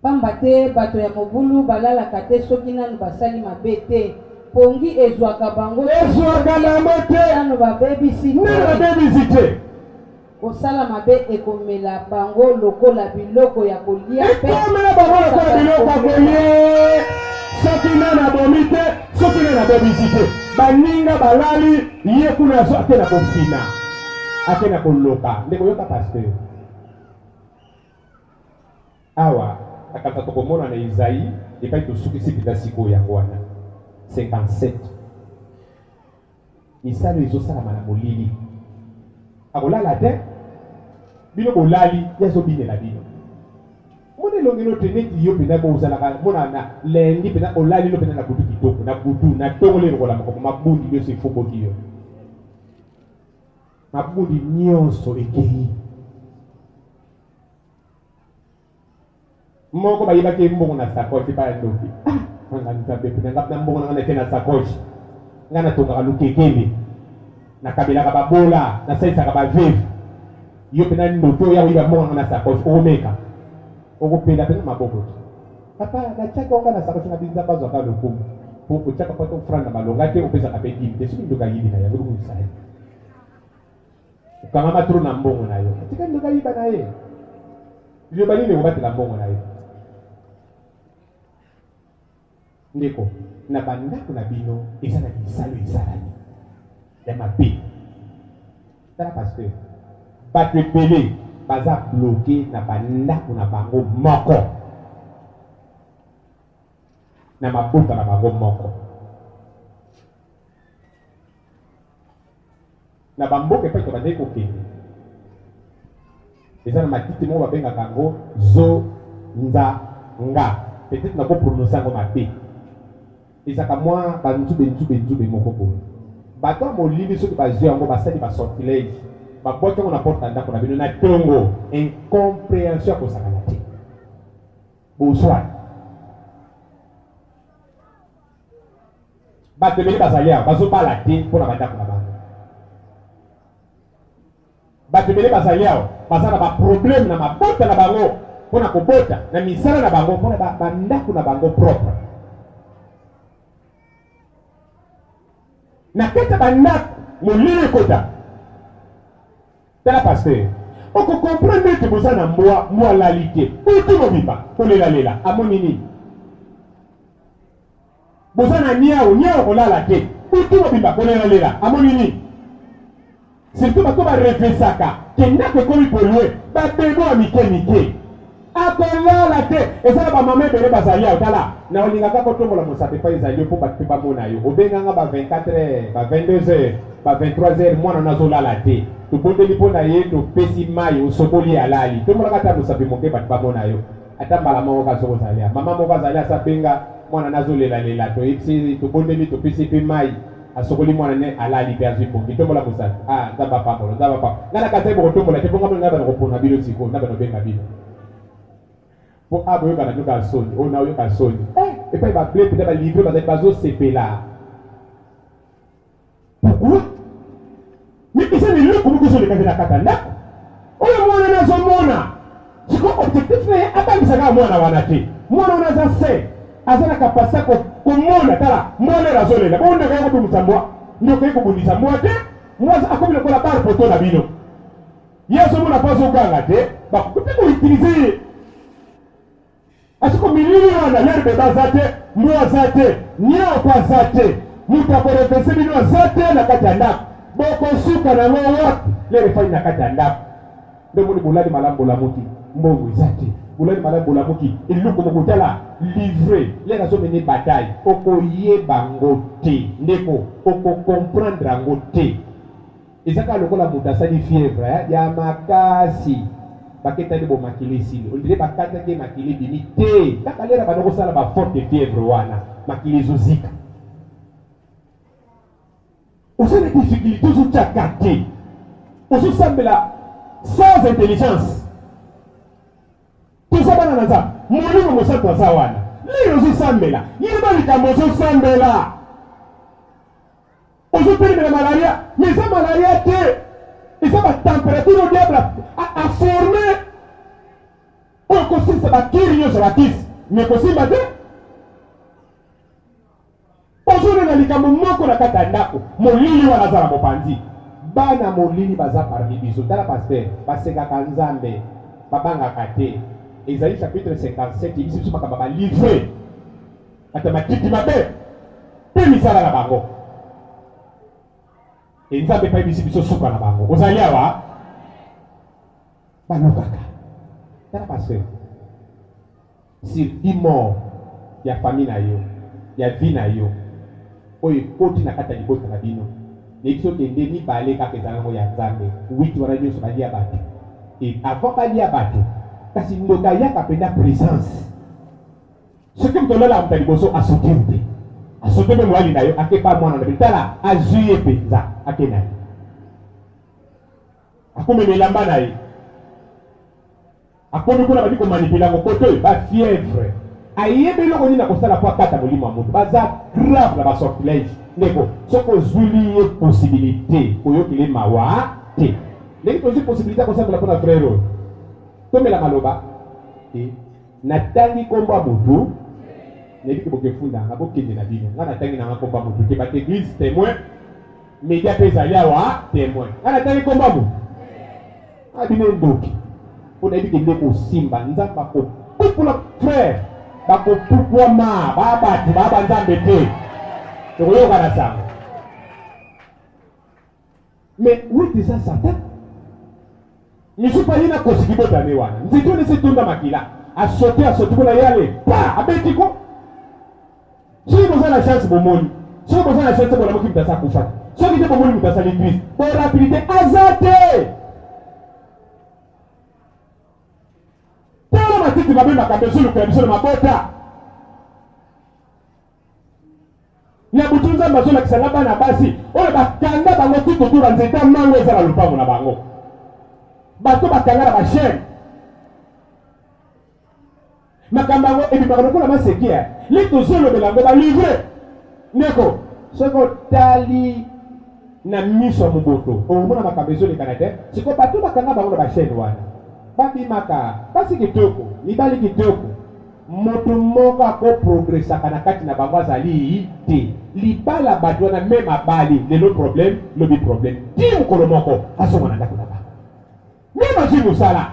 Pamba te bato ya mobulu balalaka te soki nanu basali mabe te pongi ezwaka bango te nanu babebisi te kosala mabe ekomela bango lokola biloko ya kolia ekomela bango lokola biloko ya kolia soki nana bomi te soki nana bebisi te baninga balali ye kuna so ake na kofina ake na koloka ndeko yoka pasteur awa akata tokomona na Isaïe epai tosukisi pita sikoyo yango wana 57 misalo ezosalama na molili akolala te bino bolali yazobinela bino mona elongelo te neti yo mpena bozalaka mona na lendi mpena olali lo mpena na butu kitoko na butu na ntongo lelokola makomo mabundi nyonso efomboki yo mabundi nyonso ekei moko bayebaki mbongo na sakoshi paya ndoki anga nzambe mpena nga na mbongo nanga nake na sakoshi nga natongaka lukekele nakabelaka babola nasalisaka baveve yo mpena ndoki oya koyiba mbongo nanga na sakoshi okomeka okopela mpena maboko te papa natiaka onga na sakoshi nga binzambe azwaka lokumu po otiaka mpata ofranda balonga te opesaka mpe dimi te soki ndoka yibi na ye akokoyisa ye okangama tro na mbongo na yo atika ndoka yiba na ye liloba nini ekobatela mbongo na ye ndeko na bandako na bino eza na misalo ezalani ya mabe tala pasteur bato ebele baza bloke na bandako na bango moko na mabota na bango moko na bamboka epai tobandeki kokende eza na matiti moko babengaka yango zo nza nga peut-être nakoprononce yango mabe ezaka mwa banzube moko boye bato ya molili soki bazwi yango basali basortilege babwaki yango na porte ya ndako na bino na ntongo incompréhension ya kosakana te boswani bato ebele bazali awa bazobala te mpona bandako na bango bato ebele bazali awa baza na baproblème na mabota na bango mpona kobota na misala na bango mpona bandako na bango propre na kati ya bandako molili ekota tala paster okokomprendre ete boza na mwa lali te utu mobimba kolelalela amoni nini boza na niao kolala te utu mobimba kolelalela amoni nini surtout bato barefesaka ke ndako ekomi polue babebo ya mike akolala te ezala bamama ebele bazali ayo tala na olingaka kotombola mosape epai ezali yo mpo bato mpe bamona yo obenganga ba 24 heures ba 22 heures ba 23 heures mwana nazolala te tobondeli mpo na ye topesi mai osokoli alali tombolaka ata mosape moke bato bamona yo ata mbala moko kaso kozali ya mama moko azali asabenga mwana nazolelalela toyebisi tobondeli topesi mpe mai asokoli mwana ne alali mpe azwi pongi tombola mosape nzamba pambolo ngana kazai bokotombola te mponga nga bana kopona bino sikoyo nga bana obenga bino po aboyoka na nyoka soni ona oyoka soni epai bable peut-être balivre bazali bazosepela pourquoi mais eza leloko moko ezoleka te na kata ndako oyo mwana nazomona siko objectif na ye abangisaka mwana wana te mwana wana aza se aza na kapasite komona tala mwana ero azolela bongo ndeko ye kobimisa mbwa ndeko ye kobundisa mbwa te mwa akomi lokola bare poto na bino ye azomona mpo azoganga te bakoki koutilize ye asiko milili wana lerbe baza te mbwa aza te nyao po aza te moto akorefese bino aza te na kati ya ndako bokosuka nango wapi lere efai na kati ya ndako nde moni bolali malamu bolamuki mbongo eza te bolali malamu bolamuki eloko moko tala livre lere azomene bataille okoyeba ngo te ndeko okokomprendre yango te ezaka lokola moto asali fièvre ya makasi baketani bomakili esili ondire bakataki makili bimi te kaka lera bana kosala baforte fièvre wana makili ezozika osala difficulté ozotyaka te ozosambela sans intelligence toza bana na nzambe molimo mosantu aza wana lero ozosambela yeba likambo ozosambela ozopelemela malaria mais eza malaria te eza batempérature o diable aforme oyo kosilisa bakiri nyonso bakisi me kosimba te ozonena likambo moko na kati ya ndako molili wana aza na mopanzi bana molili baza parmi biso tala paster basekaka nzambe babangaka te ezali chapitre 57 ebisi biso makambo balivre ata matiki mabe mpe misala na bango nzambe epai bisi biso suka na bango ozali awa balokaka tala paster sur 10 mort ya famille na yo ya vie na yo oyo ekoti na kati ya libota na bino nayebisi soki ende mibale kaka ezala yango ya nzambe 8 wana nyonso balia bato e avant balia bato kasi ndoka yaka mpenda présence soki moto olala moto ya liboso asoki mpe asoki mpe mwali na yo akepa mwana na bino tala azwi ye mpenza ake na ye akomema elamba na ye akomi kuna badi komanipula yango kote oyo bafièvre ayebi eloko nini na kosala mpo akata molimo ya moto baza grave na basortilège ndeko soki ozwili ye possibilité oyokeli mawa te ndenge tozwi possibilité ya kosambela mpo na frère oyo tomela maloba natangi nkombo ya motu nayebiki bokefundanga bokende na bino nga natangi nanga nkombo ya motu te bato église témoin média mpe ezali awa témoin nga natangi nkombo ya motu abino ndoki mpo nayebiki nde kosimba nzambe bakopupula frère bakopupwama babato babanzambe te tokoyoka na sango mais witi eza satan misupa ye na kosiki botane wana nzito nesi tunda makila asote kuna yale pa abetiko soki boza na chance bomoni soki boza na chance bolamoki mutasa kufa Ce qui est pour moi, nous avons l'église. Pour rapidité, azate. Tellement tu vas bien ma sur le cœur de ma bota. Na butunza mazola kisalaba na basi. Oyo bakanga bango tout autour de nzeta mango ezala lupango na bango. Bato bakanga na ba chaîne. Makamba ngo ebi bakano la masekia. Li tozolo belango ba livrer. Neko, soko tali na miso muboto. O mona makabezo le Canada. Siko bato bakanga bango na ba chaîne wana. Babi maka, basi kitoko, libali kitoko. Moto moko ako progressa kana kati na bango azali te. Libala bato na même abali, le problème, le problème. Ti mukolo moko asoma na ndako na bango. Même azimu sala.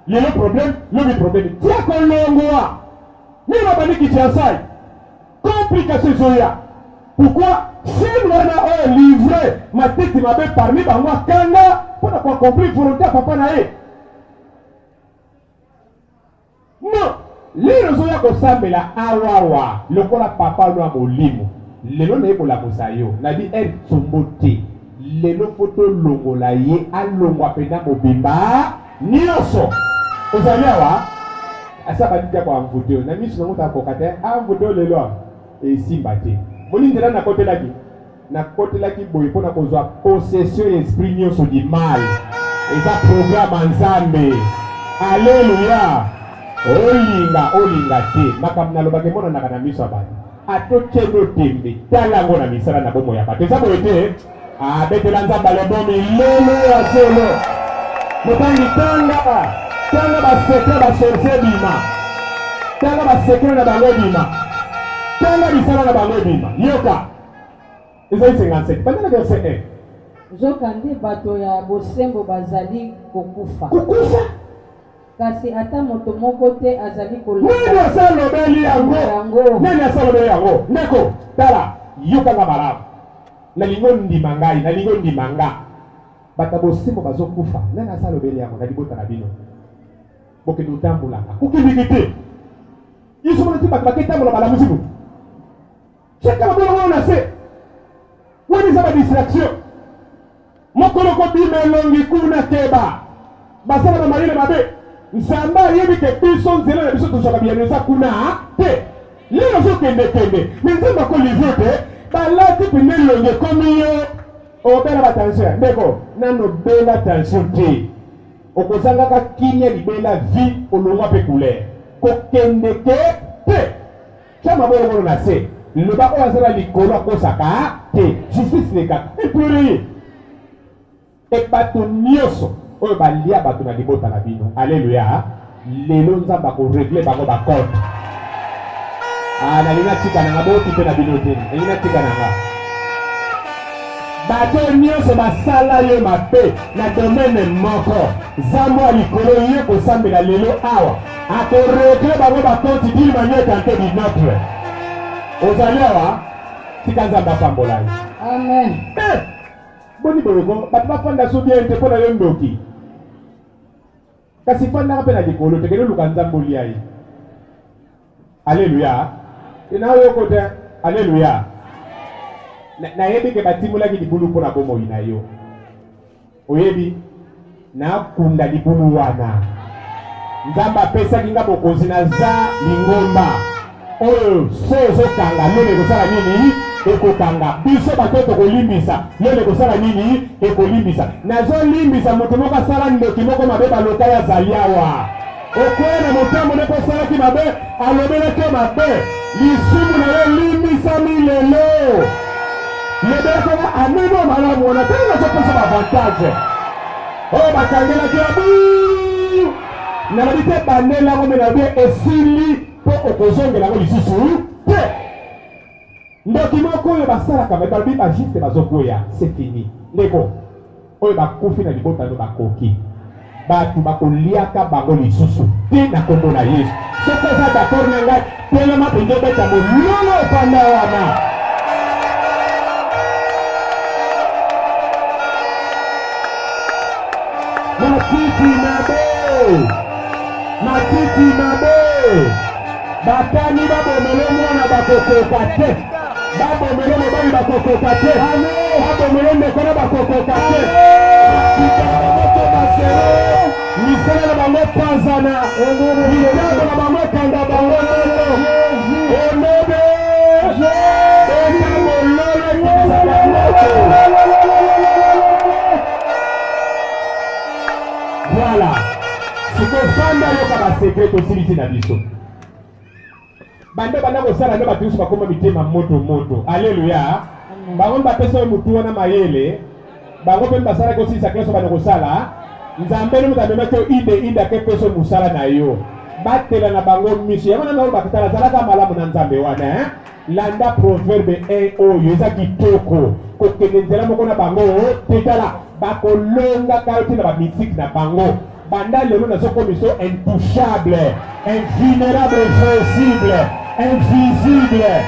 Le problème, le problème. Tia kolongwa. Même abali kitiasai. Complication zoya. Pourquoi si nous avons livré ma tête m'a parmi bango kanga pour avoir compris volonté papa nae. Non, les raisons ya kosambela awawa lokola papa no amolimo lelo na ebola mosayo na bi el sombote lelo foto longola ye alongwa pena mobimba nyoso ozali awa asaba ditia kwa mvuto na misu na muta kokate mvuto lelo e simba te moni ndela na kotelaki boye pona kozwa possession esprit nyoso di mal eza programme nzambe. Alléluia. Olinga te makamna lobake mona na kana miso abandi atokeno tembe tala ngona misala na bomo ya bato ezabo ete betela nzamba le bomi lelo ya solo motangi tanga basekre basorse bima tanga basekre na bango bima tanga misala na bango bima yoka ezali 57 pendant le verset 1 zokande bato ya bosembo bazali kokufa kasi ata moto moko te azali kolanda. Nani asalobeli yango? Nani asalobeli yango? Neko, tala, yoka nga malamu. Nalingo ndimanga. Bata bosembo bazokufa. Nani asalobeli yango? Nalibota na bino. Boke ndutambulanga. Kukibikite. Yesu mwana tiba baketambula balamu zibu. Cheka mabona wana se. Wani zaba distraction. Mokoloko bime longi kuna keba. Basala na marile mabe. Nsamba yebi ke biso nzela na biso tozoka biyaneza kuna te. Lelo zo kende. Nzamba ko livre te. Balati pene longe komi yo. Obela batansia. Ndeko, nano bela tension te. Okozanga ka kinya libela vie olongwa pe couleur. Ko kende ke te. Chama bolo na se. Le ba ko azala likolo akosaka te. Justice neka. Epuri. Epato nyoso. Oyo balia bato na libota na bino. Alléluia. Lelo nzamba ko régler bango ba compte. Na lina tika na ngaboti pe na bino te. Lina tika na nga. Bato nyonso basala yo mabe na domaine moko. Zambo likolo ye ko sambela lelo awa. Ako régler bango ba compte d'une manière tantôt d'une autre. Ozali awa tika nzamba pambola. Amen. Boni boloko bato bafanda so bien te pona yo ndoki. Kasi fanda ka pe na likolo tekele luka nzambo liai. Alléluia. Ina yo kote alléluia. Na yebi ke batimula ki dibulu pona bomo ina yo. Oyebi na kunda dibulu wana. Nzamba pesa kinga bokozi na za lingomba. Oyo so kanga lele kosala nini? Eko kanga biso batoto kolimbisa lele kosala nini? Eko limbisa nazo limbisa moto moko sala ndoki moko mabe baloka ya zaliawa okwena motambo ne kosala ki mabe alobele ke mabe lisumu na yo limbisa milelo lebele ko ameno malamu wana tena so pesa avantage bakangela ki abu na babite bandela ko mena be esili po okozongela ko lisusu te. Ndoki moko oyo basalaka babi bajiste bazokoya c'est fini. Ndeko oyo bakufi na libota no bakoki batu bakoliaka bango lisusu te na kombo na Yesu. Soko za d'accord na ngai telema pende beta mololo panda wana. Matiti mabe batani babomele mwana bakokoka te. Babo melemo bali bakokoka te. Amen. Hapo mwende kwa bakoko kake. Kitamoto basero. Misala na bango pazana. Mitako na bango kanda bango. Onebe. Eka molole kizakamoto. Voilà. Sikofanda yoka ba secret osilisi na biso. Bande banda kosala ndo batusu bakoma mitema moto. Alléluia. Bango bapesa mutu wana mayele. Bango pe basala ko sisa kleso bana kosala. Nzambe no mutamema to ide ke peso musala na yo. Batela na bango mishi. Yamana na bakitala zalaka malamu na nzambe wana Landa proverbe 1 oyo eza kitoko. Kokende nzela moko na bango tetala bakolonga kaoti na ba musique na bango. Banda lelo na soko miso intouchable, invulnérable, insensible, invisible.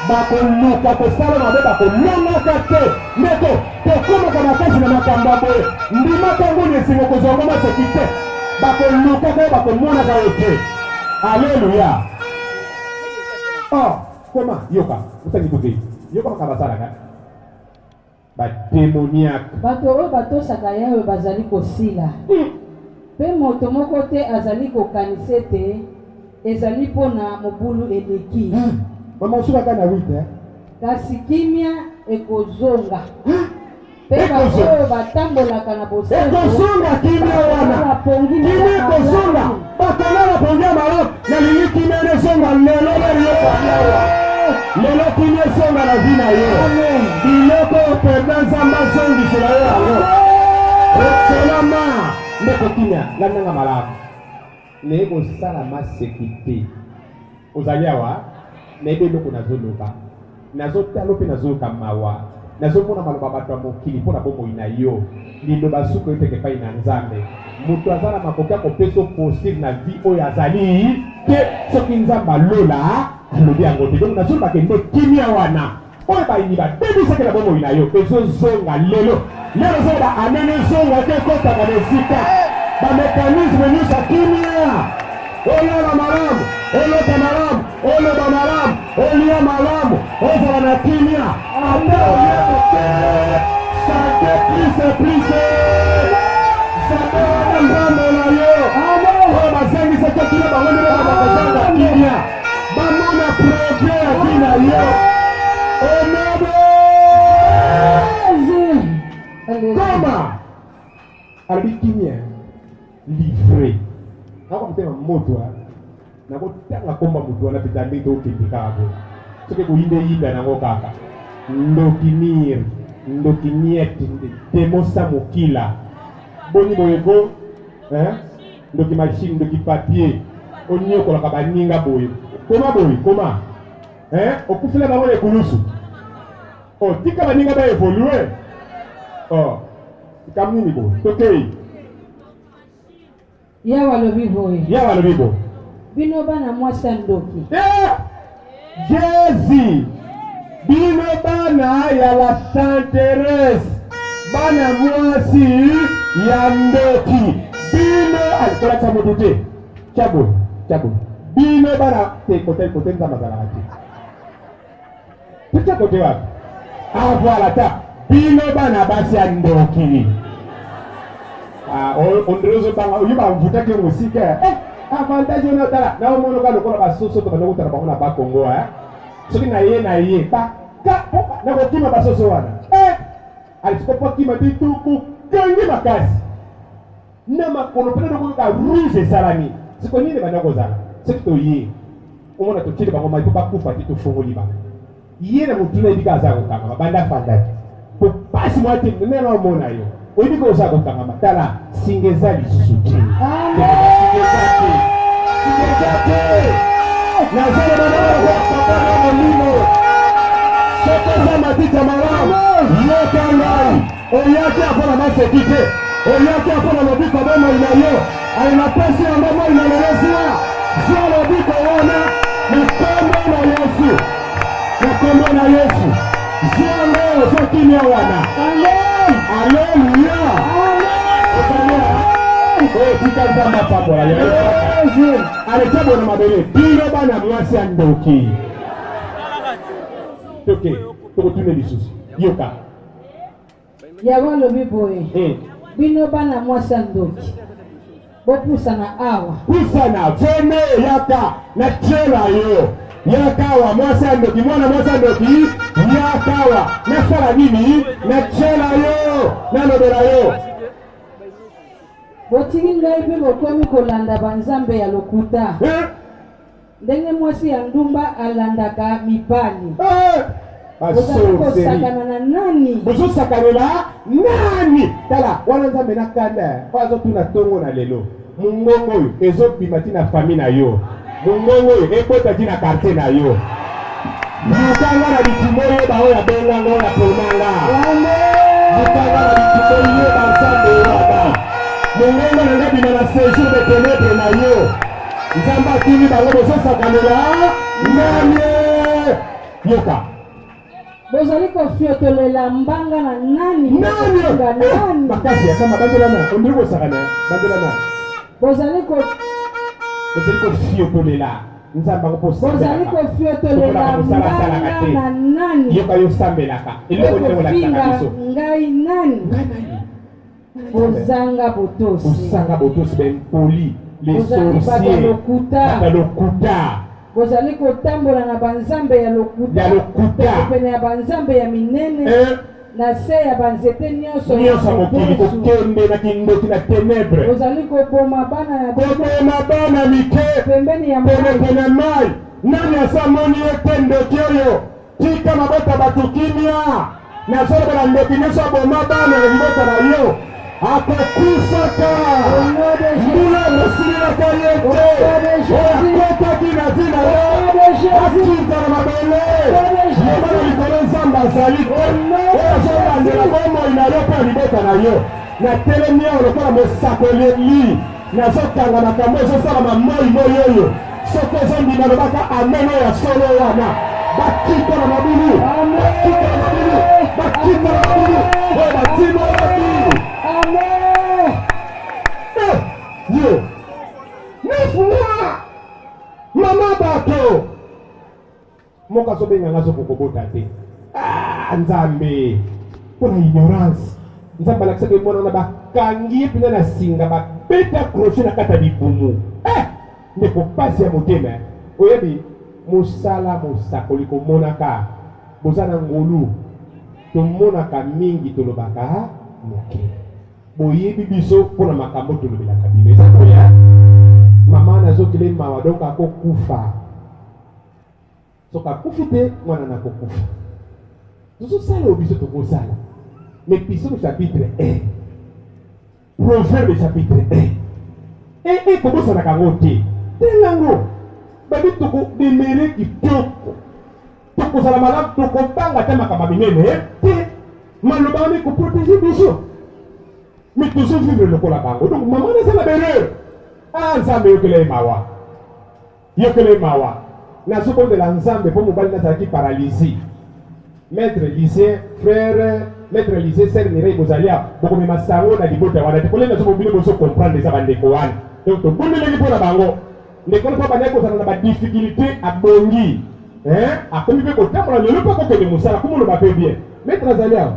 Bakoluka kosala mabe bakolonga kate. Neto tokoma kama kazi na makamba boye. Ndima kango nesingo kozonga masekite. Bakoluka ko bakomona kaote. Alléluia. Oh, comment yoka utangi kuki. Yoka makabasala ka. Ba démoniaque. Bato sakayawe bazali kosila. Pe moto moko te azali kokanise te ezali pona mobulu eleki. Mama usuka kana wite. Kasi kimia ekozonga. Pe bato batambolaka na bosengo. Ekozonga kimia wana. Kimia ekozonga. Bakolala pongia malo na lili kimia nezonga lelo lelo kwa. Lelo kimia songa na vina yo. Biloko perdanza mazongi sila yo. Selama. Ndeko kimia lananga malamu. Nego sala masekite. Ozaliawa nebe loko nazoloba. Nazotalo pe nazoloka mawa. Nazomona maloba bato ya mokili mpona bomoi na yo. Liloba suko eteke pai na nzambe. Mutu azala makokia kopeso posible na vie oyo azali te soki nzambe alola alobi yango te. Donc nazoloba ke nde kimia wana. Oyo bayini babebisaki na bomoi na yo ezozonga lelo. Lelo zoba amene zonga te kotaka na esika. Ba mécanisme nyusa kimia. Oyo malamu, olota malamu, oloba malamu, olia malamu, ozala na kimia. Ata oyeko te. Sante plise. Sante wana mbambo na yo. Oyo basengisa te kina bango ndenge bakazanga kimia. Bamona progrès ya vie na yo. Comment? Albi kimia livré. Nako mtema moto nako tanga komba moto na pitambi to kipika hapo. Soke kuinde nango kaka. Ndokimir, ndokimieti, temosa mokila. Boni boyeko, ndoki machine, ndoki papier. Onyo kola kabaninga boye. Koma? Okufila bango le kulusu. Oh, tika baninga ba évoluer. Oh. Kamini bo. Tokei. Yawa lobi bo. Bino bana mwasi ndoki. Jésus. Bino bana ya la Sainte-Thérèse. Bana mwasi ya ndoki. Bino alikola cha modute. Chabo. Bino bana te kote nzamba za lati. Pucha kote wapi? Voilà ta. Bino bana basi ya ndoki. Ondrezo banga uyiba mvutake musika. Avantage ona tala. Na omono ka lokola basoso to banoko tala bakona ba Kongo Soki na ye ba ka na ko kima basoso wana. Alikopa kima bituku kangi makasi. Na makono pele no ka rouge salami. Siko nini banoko zala. Soki to ye. Omona to kile bango mai to bakufa to fongoli ba. Ye na mutuna ibika za ko kama banda fandaki. Po pasi mwati nena omona yo. Oyibi ko sa ko kangama tala singeza lisusuti. Singezati. Na zele bana kwa molimo. Soko matita malamu. Yoka ngai. Oyake apona masekite. Oyake apona lobiko bomo ina yo. Aina pesi ya bomo ina lelezia. Zia lobiko wana. Nakombo na Yesu. Zia leo zo kimia wana. Alléluia. Tikazamba pamoja. Alechabo na mabele. Bino bana mwasi ndoki. Toke, tokotune lisusu. Yoka. ya balobi boye bino bana mwasa ndoki bopusana awa pusana fene yaka na chela yo yakawa mwasa ndoki mwana mwasa ndoki yakawa na sala nini na chela yo na lobela yo botiki ngai mpe bokomi kolanda banzambe ya lokuta ndenge mwasi ya ndumba alandaka mibali bozali kosakana na nani bozosakanela nani tala wana nzambe nakanda po azotuna ntongo na lelo mongongo oyo ezobima ti na fami na yo mongongo oyo ekota ti na quartier na yo lukanga na bitimo oyeba oyo abengango na ponanga lukanga na bitimo oyeba nzambe wana mongongo na nga bima na séjour de ténèbre na yo nzambe atuni bango bozosakanela nani yoka bozali kofiotolela mbanga na nani nani makasi akama bandela na ondiri kosakana bandela na bozali kofiotolela nzambe ngo bozali kofiotolela mbanga na nani yoka yosambelaka eloko nini olakisaka biso ngai nani bozanga botosi bempoli les sorciers bata lokuta bozali kotambola na banzambe ya lokuta pene ya banzambe ya minene na se ya banzete nyonso mokili kokende na kindoki na ténèbre bozali koboma bana mike pembeni ya pene mai nani asamoni ete ndoki oyo tika mabota bato kimia nazolobola ndoki nyonso aboma bana na libota na yo akokufaka mbula mosililaka ye te akotaki na ntina yo akinza na mabele yomana likolo nzambe azali te oyo azolandela bomoi na yo mpe ya libota na yo natelemi awa lokola mosakoleli nazokanga makambo ezosalama moi oyo soki ozondima lobaka amen oyo ya solo wana bakita na mabulu bakita na mabulu oyo batima oyo yo nefuma mama bato moko azobenganga azokokobota te nzambe mpona ignorance nzambe alakisaka mwana wana bakangi ye mpena na singa babeta crochet na kati ya libumu ndeko pasi ya motema oyebi mosala mosakoli komonaka boza na ngolu tomonaka mingi tolobaka moke boyebi biso mpona makambo tolobelaka bino eza koya mama nazokele mawa donc akokufa soki akufi te mwana nakokufa tozosala oyo biso tokosala mais Psaume chapitre 1 Proverbe chapitre 1 tobosanaka yango te tengango babi tokodemere kitoko tokozala malamu tokobanga te makambo minene te maloba wana ekoprotege biso mais tozovivre lokola bango donc mama nazala bereur nzambe yokela ye mawa yokela ye mawa nazobondela nzambe mpo mobali nazalaki paralysie maître lycée frère maître lycée ser mirei bozali a bokomema sango na libota wana te kolenga soki bino bozo comprendre eza bandeko wana donc tobondelaki mpo na bango ndeko wana mpo bandeki kozala na badifficulté abongi akomi mpe kotambola lelo mpe akokende mosala komoloba mpe bien maître azali awa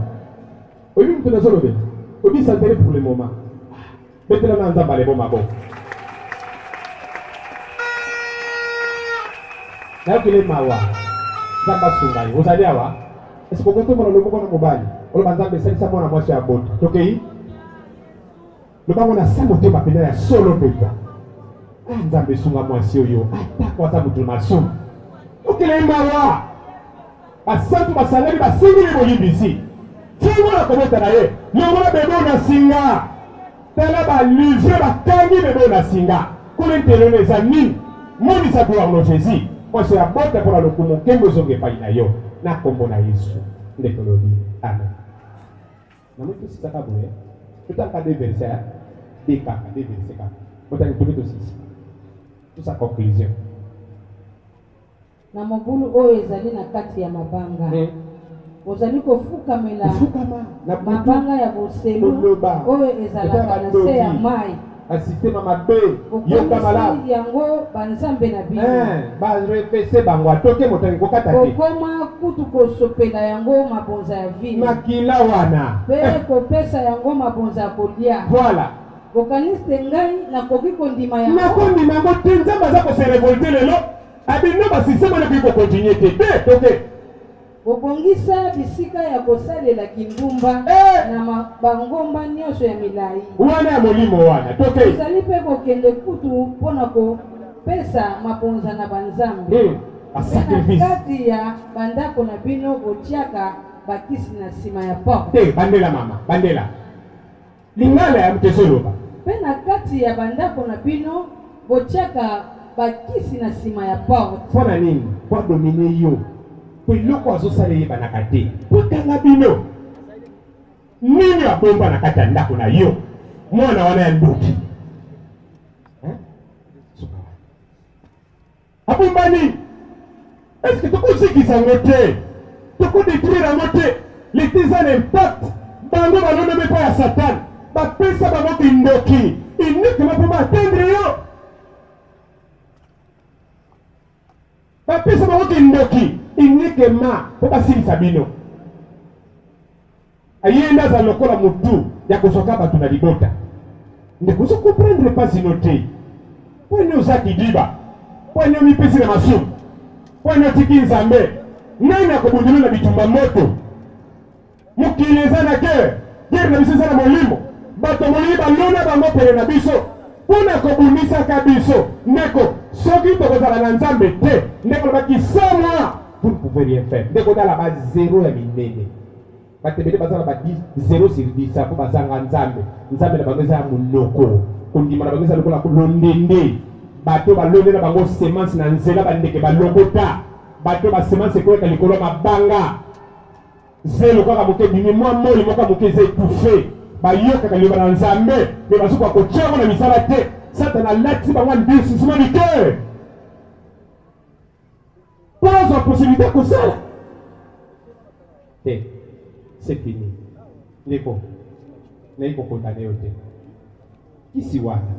oyebi moto nazolobela oyebi santere pour le moment betela na nzambe alebo maboko nayokele mawa nzambe asunga ye ozali awa eske okotomona loboko na mobali oloba nzambe esalisa mwana mwasi ya bota tokei lobango na sa motema pena ya solo mpenza nzambe esunga mwasi oyo atako aza moto masumu okele mawa basantu basangani basingili bolimbisi tingo na kobota na ye longola bebo na singa tala balivre bakangi bebo na singa kuna ntelelo eza nini monisa gloire no jésus mwasi ya bota mpona lokumu nkembo ezonga epai na yo na kombo na yesu nde tolobi amen namoki tosisaka boye totanga de verset de kaka de verset kaka botangi toki tosisi tosa conclusion na mobulu oyo ezali na kati ya mabanga ozali kofukamela mabanga ya boselu oyo ezalaka na se ya mai assisté mama B yoka malamu yango banzambe na bino ba refese bango atoke motani kokata te kokoma kutu kosopela yango mabonza ya vino makila wana pe kopesa yango mabonza ya kolia voilà bokaniste ngai nakoki kondima yango nakondima yango te nzambe aza kose revolte lelo abino basisteme wana koki kokontinue te te toke bobongisa bisika ya kosalela kindumba na bangomba nyonso ya milai wana ya molimo wana toke ezali mpe kokende kutu mpona kopesa maponza na banzambe basacrifice kati ya bandako na bino botiaka bakisi na nsima ya porte te bandela mama bandela lingala ya mtesoloba mpe na kati ya bandako na bino botiaka bakisi na nsima ya porte mpona nini po domine yo po eloko azosala yebanaka te potanga bino nini abomba na kati ya ndako na yo mwana wana ya ndoki abomba nini eske tokosikisa yango te tokodetruire yango te lete eza na impact bango balonome mpa ya satane bapesa bango kindoki uniquement mpo baatendre yo bapesa bango kindoki uniquement mpo basilisa bino ayenda aza lokola motu ya kosoka bato na libota ndeko ozo comprendre pasino te po ene oza kidiba po ene omipesi na masumu po ene otiki nzambe nani akobundulu na bitumba moto mokili eza na guerre guerre na biso eza na molimo bato molili balona bango pene na biso mpona kobundisaka biso ndeko soki tokozala na nzambe te ndeko lobaki samwa vous ne pouvez rien faire ndeko tala ba zero ya minene batebele bazala ba 0 sur 10 po bazanga nzambe nzambe na bango eza ya monoko kondima na bango eza lokola kolondende bato balonde na bango semence na nzela bandeke balokota bato basemence ekoyeka likolo ya mabanga zelo kaka moke bimi mwa moi moka moke eza étouffé bayokaka liloba na nzambe me bazokoka kotiango na misala te satana alati bango endurcissement du cœur mpo azwa possibilité ya kosala te c'est fini ndeko nayi kokondane yo te kisi wana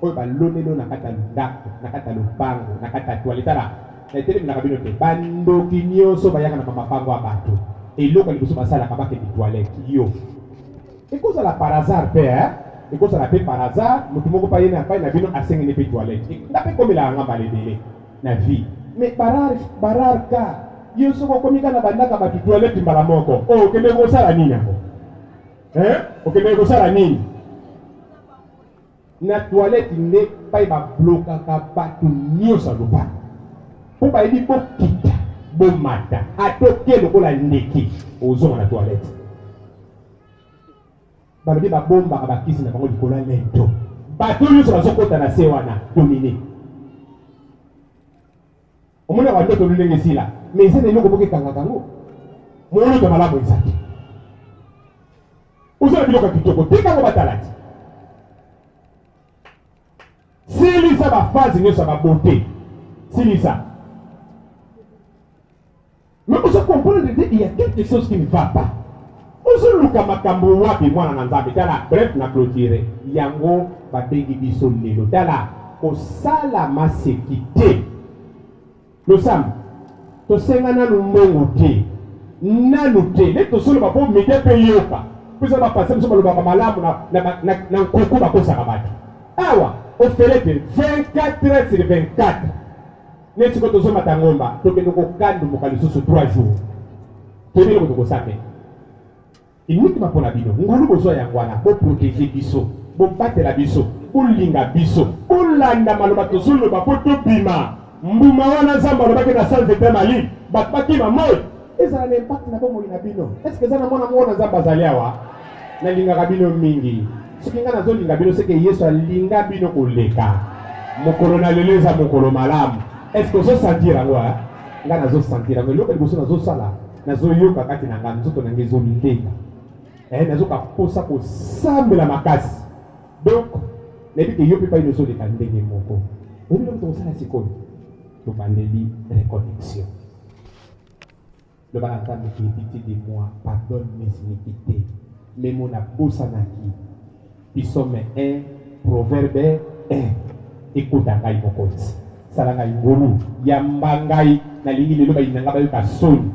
oyo balonelo na kati ya ndako na kati ya lopango na kati ya toile tala naetelemelaka bino te bandoki nyonso bayaka na mapango ya bato eloko ya liboso basalaka bakende toilette yo ekozala par hasard mpe ekozala mpe par hasard motu moko pa ye na pai na bino asengeli mpe toilette ndape komela yanga mbala ebele na vie mais barar ka yo soko okomika na bandaka bato toilette mbala moko okende kosala nini yango okende kosala nini na toilette nde pai bablokaka bato nyonso ya lopango mpo bayebi bokita bomata atoke lokola ndeke ozonga na toilette balobi babombaka bakisi na bango likolo ya lento bato nyonso bazokota na se wana domine omona bandoto ndenge esila mais eza na eloko moko ekangaka yango moyoto malamu eza te oza na biloko ya kitoko tekango batala ti silisa baphase nyonso ya babote silisa mais ozo comprendre que il y a quelque chose qui ne va pas ozoluka makambo wapi mwana na nzambe tala bref na clôture yango babengi biso lelo tala kosala maseki te losambo tosenga nanu mbongo te nanu te nde tosoloba mpo media mpe yoka mpo eza bapase biso balobaka malamu na nkuku bakosaka bato awa ofele te 24 sur 24 neti ko tozomata ngomba tokende kokandumuka lisusu 3 jours toyebi eloko tokosaka uniquement mpona bino ngulu bozwa yango wana boprotege biso bobatela biso bolinga biso bolanda maloba tozoloba mpo tobima mbuma wana nzambe alobaki na sanze te mali bato bakima moi ezala na impact na bomoi na bino estce eza na mwana moko na nzambe azali awa nalingaka bino mingi soki nga nazolinga bino seke yesu alinga bino koleka mokolo na lelo eza mokolo malamu estce ozosentir yango nga nazosentir yango eloko liboso nazosala nazoyoka kati na nga nzoto nange ezolinga nazoka posa kosambela makasi donc nayebi ke yo mpe pai nozoleka ndenge moko oyebi loko tokosala sikoyo tobandeli reconnexion lobaka nzambe ki pitié de moi pardonne mes iniquités mais mon abosanaki psaume 1 proverbe 1. Écoute ngai mokonzi. Sala ngai ngolu. Yamba ngai na lingi lelo bayinanga bayoka soni.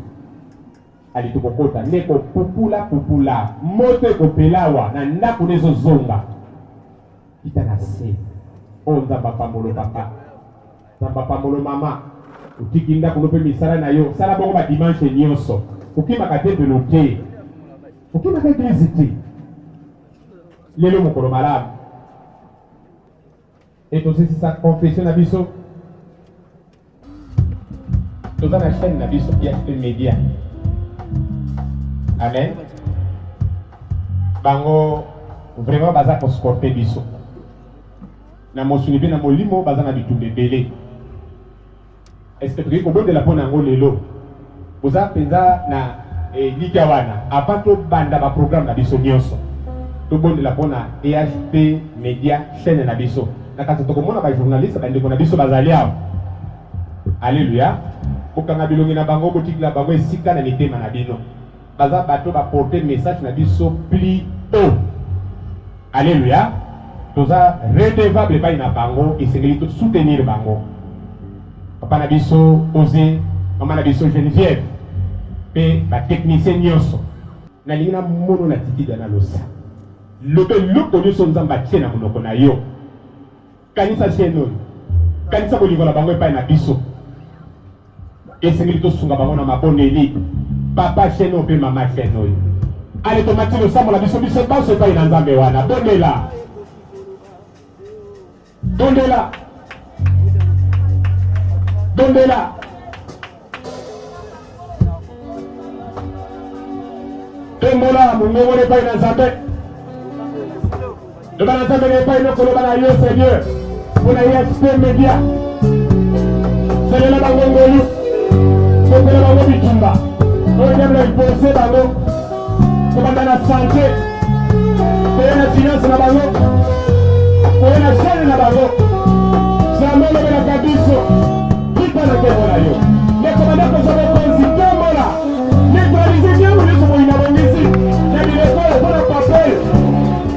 Ali tukokota neko pupula moto kopelawa na ndako nezo zonga. Kita na se. O nzamba pambolo papa. Nzamba pambolo mama. Ukikinda kunope misala na yo. Sala bongo ba dimanche nyonso. Ukima katembe lote. Ukima ka église te. Lelo mokolo malamu. Et aussi sa confession na biso. Toza na chaîne na biso IHP Media. Amen. Bango vraiment baza ko supporter biso. Na mosuni na molimo baza na bitumbe belé. Est-ce que tu peux de la pona ngo lelo? Boza penza na liga wana avant to banda ba programme na biso nyonso. To bonde la pona IHP Media chaîne na biso. Na kati to komona ba journaliste ba ndeko na biso bazali awo. Alléluia. Bokanga bilongi na bango botikila bango esika na mitema na bino. Baza bato ba porter message na biso plus haut. Alléluia. Toza redevable ba ina bango esengeli to soutenir bango. Papa na biso Osé, maman na biso Geneviève. Pe ba technicien nyonso. Na lingina mono na titida na losa. Lobe loko nyonso nzamba tie na monoko na yo. Kanisa cheno. Kanisa bolingo na bango epai na biso. Esengeli to sunga bango na maboneli. Papa cheno pe mama cheno. Ale to matino samo la biso biso ba se epai na nzambe wana. Bondela. Bondela. Bondela. Tembola mungo ne epai na nzambe. Le Banazambe n'est pas une colonie, Seigneur. Pour la IHP Media. C'est le Bangongolu. C'est le Bango Bitumba. On aime le poser Bango. Pour la santé. Pour la finance, la Bango. Pour la chaîne, la Bango. C'est un monde de la Kabiso. Qui parle de Kemolayo? Les commandants que j'avais conçus, Kemola. Neutralisez bien où ils sont inabonnés ici. Les militaires, pour le papel.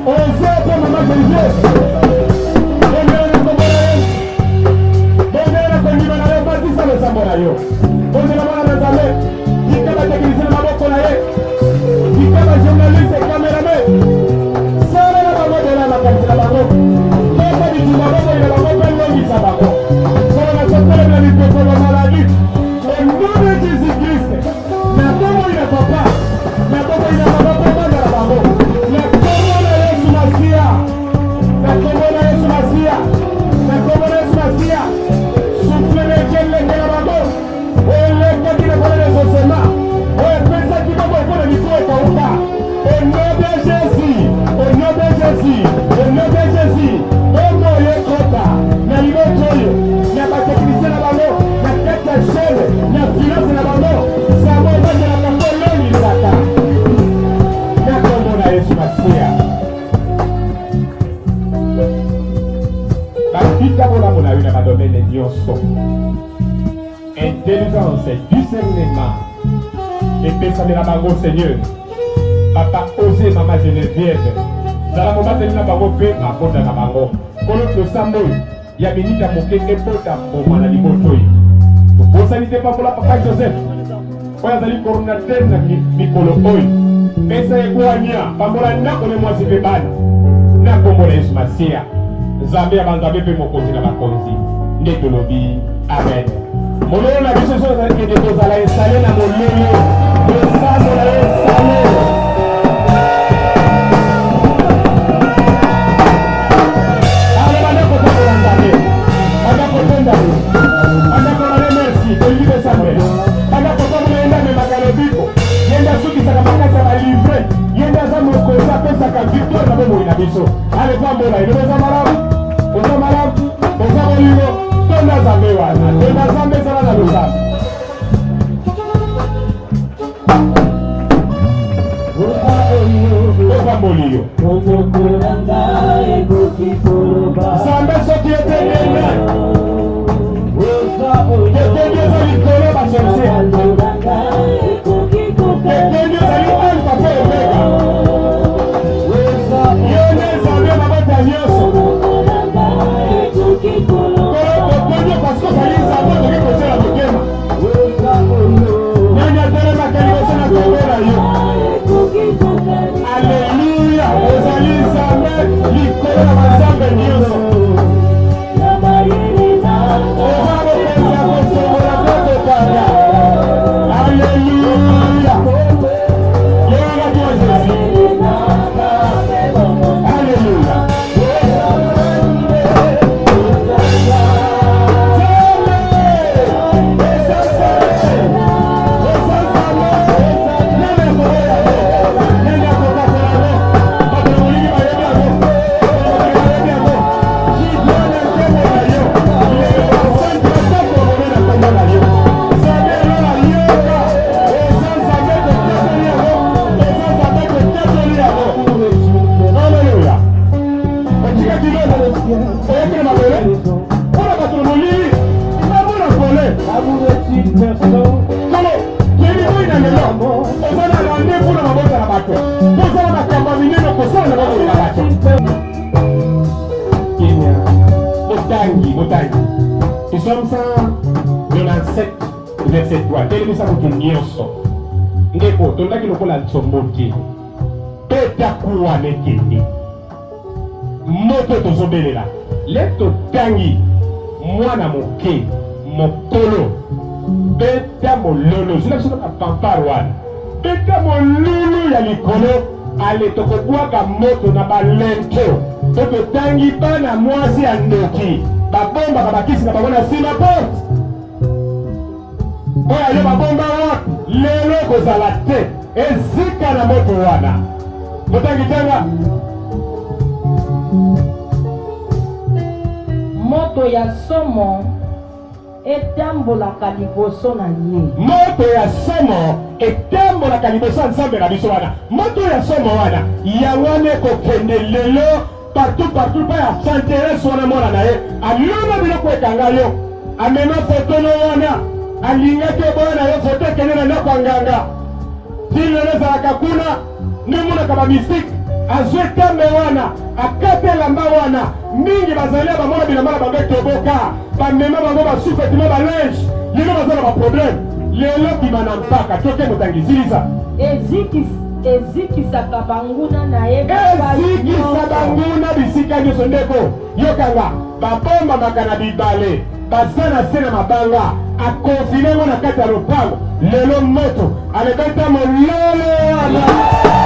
On sait que maman Jésus. Bonjour la Comorale. Bonjour la Comorale. Bonjour la Comorale. Bonjour la Comorale. Il y a des techniciens de la Comorale. Il y a des journalistes et caméramans. Ça va la Comorale de la Comorale. La Comorale. Mais pas du tout la Comorale de la Comorale qui s'abat. Ça va se faire la lutte contre la maladie. Au nom de Jésus-Christ. Mais comment il ne peut pas? Mais comment il ne peut pas prendre la Comorale? La Comorale Yesu Masia, la Comorale Yesu Masia, souffle le ciel le Karabago, le côté de les ossements, pensa qui va pour le micro et Kauka, au nom de Jésus, au nom de Jésus, au nom de Jésus, au nom de Kota, na libo toyo, na ba technicien na bango, na tête chaîne, na finance na bango, ça va de la Comorale ni sata. La Comorale Yesu Masia. Bika bona mona une ma domaine nyonso. Intelligence, discernement. Et pesa de la bango Seigneur. Papa Osé maman Geneviève. Zala moma telina bango pe akonda na bango. Kolo to sambo ya minita mokeke pota mboma na limoto yi. Bosanité pas pour la papa Joseph. Oya zali coordinateur na mikolo oyi. Pesa ekoanya pambola ndako ne mwasi pe bana. Na kombola Yesu Masia. Zambé abanzabe pe mokonzi na bakonzi. Nde tolobi amen. Mololo na biso so za ke de tozala installé na mololo. Bosano na installé. Ale bana ko tanda nzambe. Bana ko tanda. Bana ko na merci. Olive Samuel. Bana ko tanda enda me makalo biko. Yenda suki saka makasa ba livre. Yenda za mo ko sa pesa ka victoire na bomo ina biso. Ale kwa mbola ino za marabu. Ozo marabu. Ozo olivo. Tona zambe wana. Tona zambe sala na lusa. Ozo molio. Ozo kuranga eboki koloba. Zambe soki etengena. Ozo olivo. Etengena zali koloba sense. Kuranga eboki koloba. Etengena zali alfa pe omega. Ozo olivo. Yone zambe mabata nyoso. Psaume 197, verset 3. Telemisa mutu nyonso. Ndeko, tondaki lokola ntsomboki. Peta kuwa nekende. Moto tozobelela. Leto tangi. Mwana moke. Mokolo. Peta mololo. Zila biso na pampar wana. Peta mololo ya likolo. Ale tokobwaka moto na balento. Toto tangi bana mwasi ya ndoki. Babomba babakisi na babona sima porte. Oya yo babomba wapi? Lelo kozala te. Ezika na moto wana. Motangi tanga. Moto ya somo etambolaka liboso na ye. Moto ya somo etambolaka liboso ya Nzambe na biso wana. Moto ya somo wana yango kokende lelo partout pa ya s'intéresse wana mwana na ye. Alona biloko ekanga yo. Amema foto no wana. Alingaki bwana yo foto ekende na ndako nganga. Tilo nezalaka kuna nemonaka ba mystique. Azwe kambe wana akate lamba wana mingi bazalia bamona bilamba na bango toboka bamema bango basuka tima balinge lelo bazala ba problème lelo bimana mpaka toke motangi ziliza ezikisaka banguna na ye ezikisa banguna bisika nyonso ndeko yokanga babomba makana bibale baza na se na mabanga akonfine ngo na kati ya lopango lelo moto alebeta mololo wana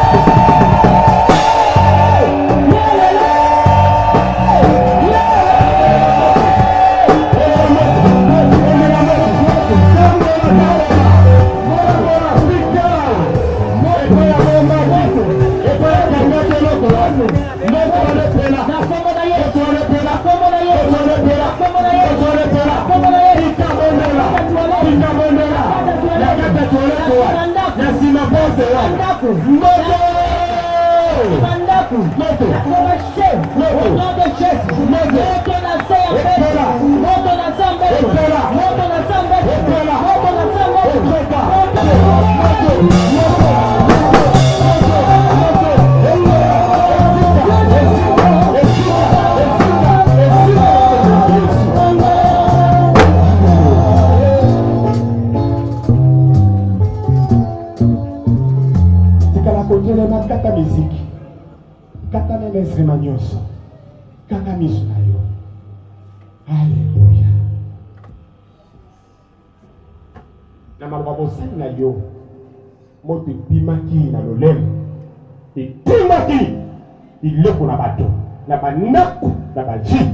kata miziki kata na instruments nyonso kanga miso na yo. Haleluya. Na maloba bosani na yo moto ebimaki na lolemo etimaki iloko na bato na banaku na bavi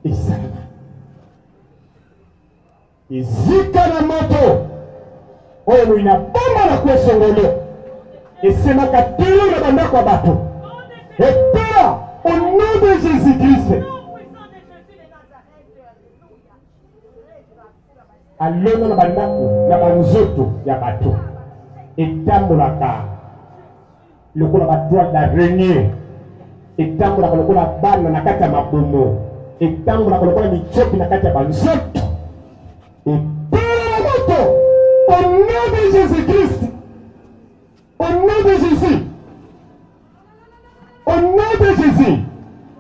esalama ezika na moto oyo ina bomba na kwesongolo esemaka telo na bandako ya bato epela au nom de Jésus-Christ. Alona na bandako na banzoto ya bato etambolaka lokola badroit d'araignée etambolaka lokola bana na kati ya mabomo etambolaka lokola michopi na kati ya banzoto epela moto au nom de Jésus-Christ. Au nom de Jésus. Au nom de Jésus.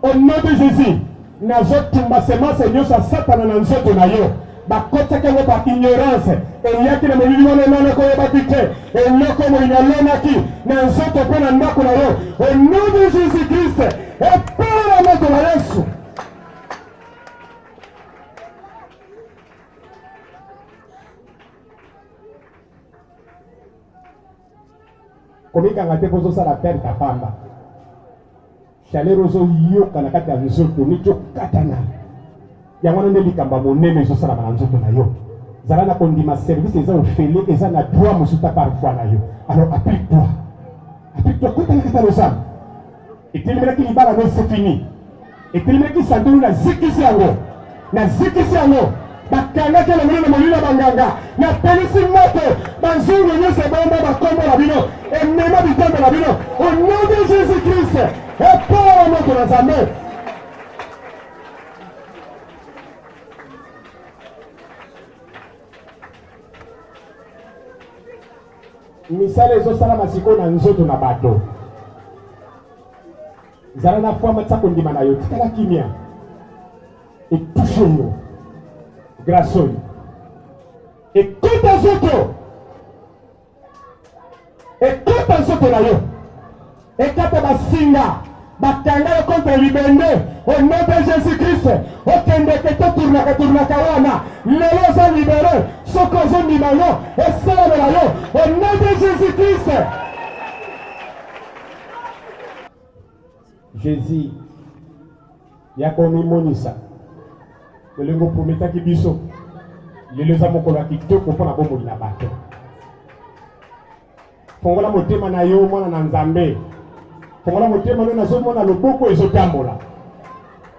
Au nom de Jésus. Nazotumba semence nyonso satana na nzoto na yo. Bakotaka ngo pa ignorance. Eyaki na molili wana nana ko yebaki te. Eloko mo inalonaki na nzoto pe na ndako na yo. Au nom de Jésus-Christ. Epela moto na Yesu. Komika ngate pozo sala perte pamba. Chalerozo yoka na kati ya nzoto nicho katana. Yango nde likamba monene zo sala na nzoto na yo. Zala na kondima service eza ofele eza na droit mosuta parfois na yo. Alors applique-toi. Applique-toi kota na kata rosa. Etelimela ki libala no c'est fini. Etelimela ki sandulu na zikisi yango. Na zikisi yango. Bakanga ke na molina banganga na pelisi moto banzungu nyose bomba bakombo la bino emema bitombe la bino au nom de Jésus-Christ et pour moto na Nzambe. Misala ezosala masiko na nzoto na bato zala na foi matsa kondima na yo tikala kimia et touche yo grâce oyo ekota nzoto na yo ekata basinga bakanga yo contre libende au nom de Jésus-Christ okendeke toturnaka wana lelo oza libere soki ozondima yo esalamela yo au nom de Jésus-Christ. Jésus yakomimonisa elengo prometaki biso lelo eza mokolo ya kitoko mpona bomoi na bato. Fongola motema na yo mwana na Nzambe, fongola motema no nazomona loboko ezotambola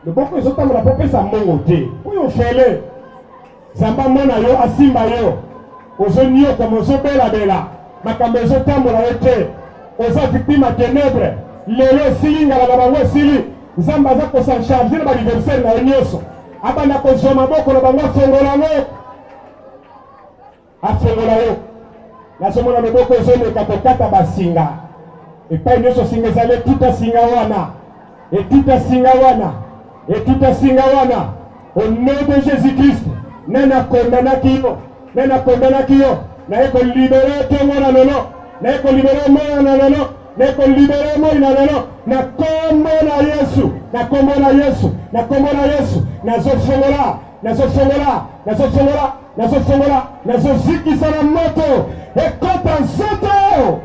mpo pesa mbongo te oyo fele Nzambe mona yo asimba yo ozonioka ozobelabela makambo ezotambola yo te oza victime ya ténèbre lelo esili ngala na bango esili Nzambe aza kosancharge na baniversaire na yo nyonso abanda kozwa maboko na bango afongola yo nazomona loboko ezoleka kokata basinga epai nyonso singa ezali etuta singa wana au nom de Jésus-Christ nena kondanaki yo naye kolibere tongo na lelo naye kolibere moyo na lelo naye kolibere moyo na lelo na kombo na Yesu nazofongola nazozikisa na moto ekota nzoto.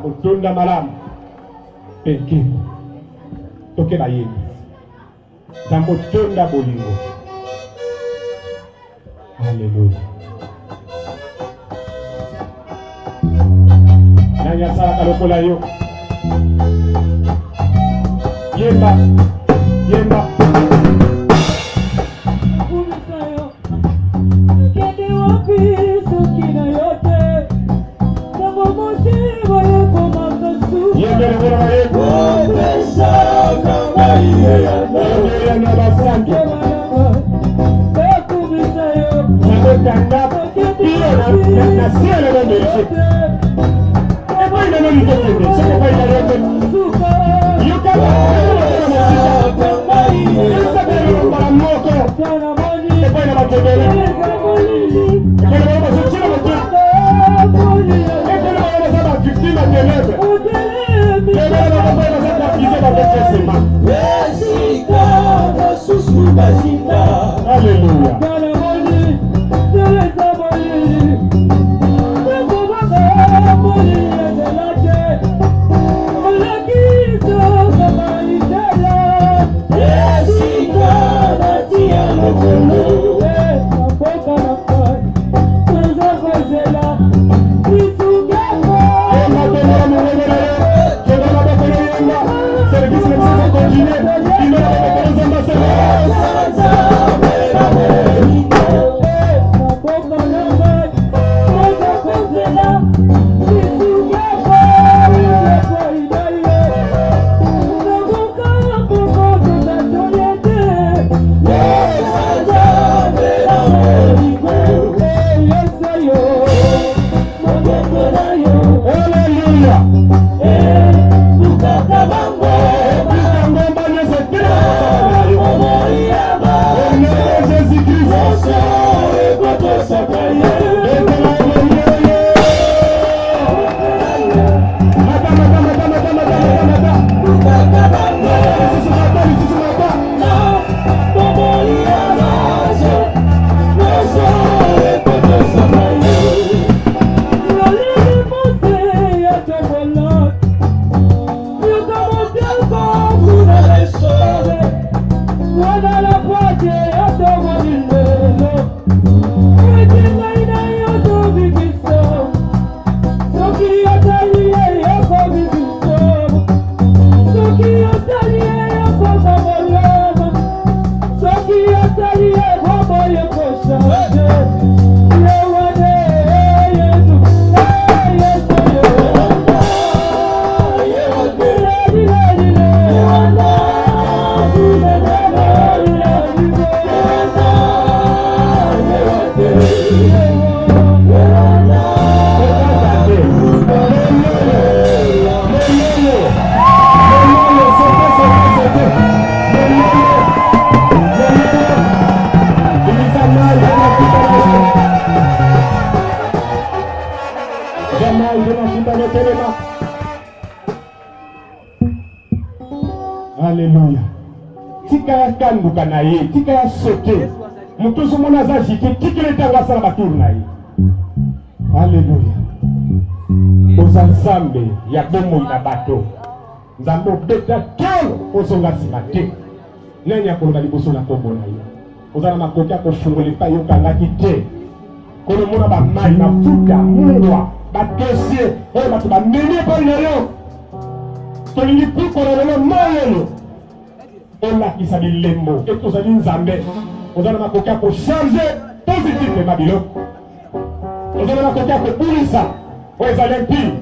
Nzambo malamu peke toke bayembi Nzambo tonda bolingo. Alléluia. Nani asala lokola yo. Yemba yemba Alléluia. Alléluia. Tika ya kanduka na ye, tika ya sote. Mutusu mona za jike, tika le tanga sala baturu na ye. Alléluia. Oza nzambe ya bomo ina bato. Nzambo beta tolo osonga simate. Nani akoloba liboso na kombo na ye. Oza na makoki akofungola pa yokangaki te. Kono mona ba mai na futa mungwa ba dossier oyo bato bamemi epai na yo. Tolingi pikola lelo moyelo olakisa bilembo e tozali nzambe. Oza na makoki akochange positivement biloko. Oza na makoki akobulisa oyo ezali mpili.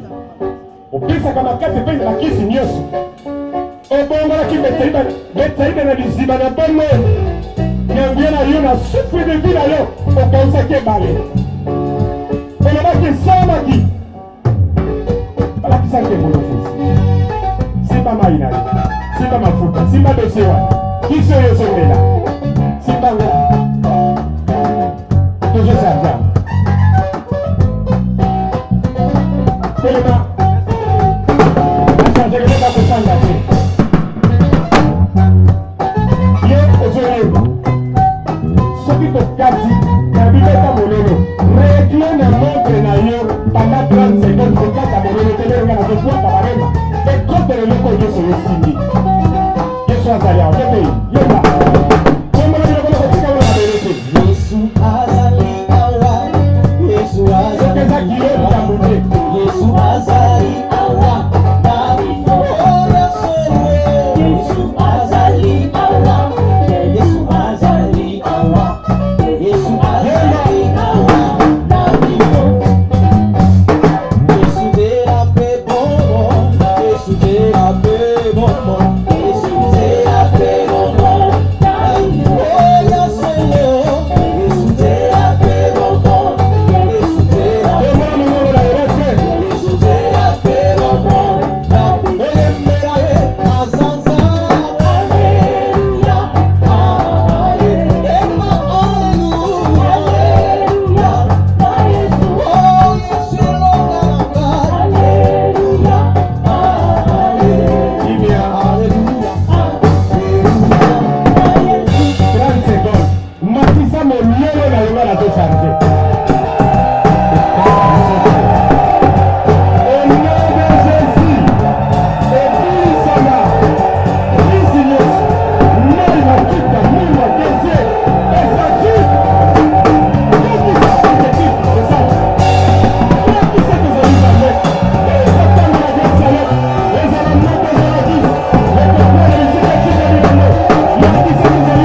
Opesaka makasi mpe nakisi nyonso. Obongolaki betsaide na liziba na bongo. Nyanguye na yo na souffle de vie na yo okausaki ebale. Olobaki esamaki balakisaki ebolofusi. Simba mai na yo, simba mafuta, simba dosie wana kiso oyo ezongela simba ngo toujours argent. Telema achangeleka kosanga te ye ozoyeba soki tokati na biloko monene regle na montre na yo pendant 30 secondes kokata monene telenga na tokwa mon lieu dans le monde à tout charger. Au nom de Jésus, et puis ça va. Puis Seigneur, moi il m'a dit que moi il m'a baisé. Et ça tue. Qu'est-ce qui s'est fait de type de ça? Qu'est-ce qui s'est fait de ça? Et il va prendre la guerre salette. Les éléments de la vie. Les peuples de l'Église qui sont venus. Il y a qui s'est fait de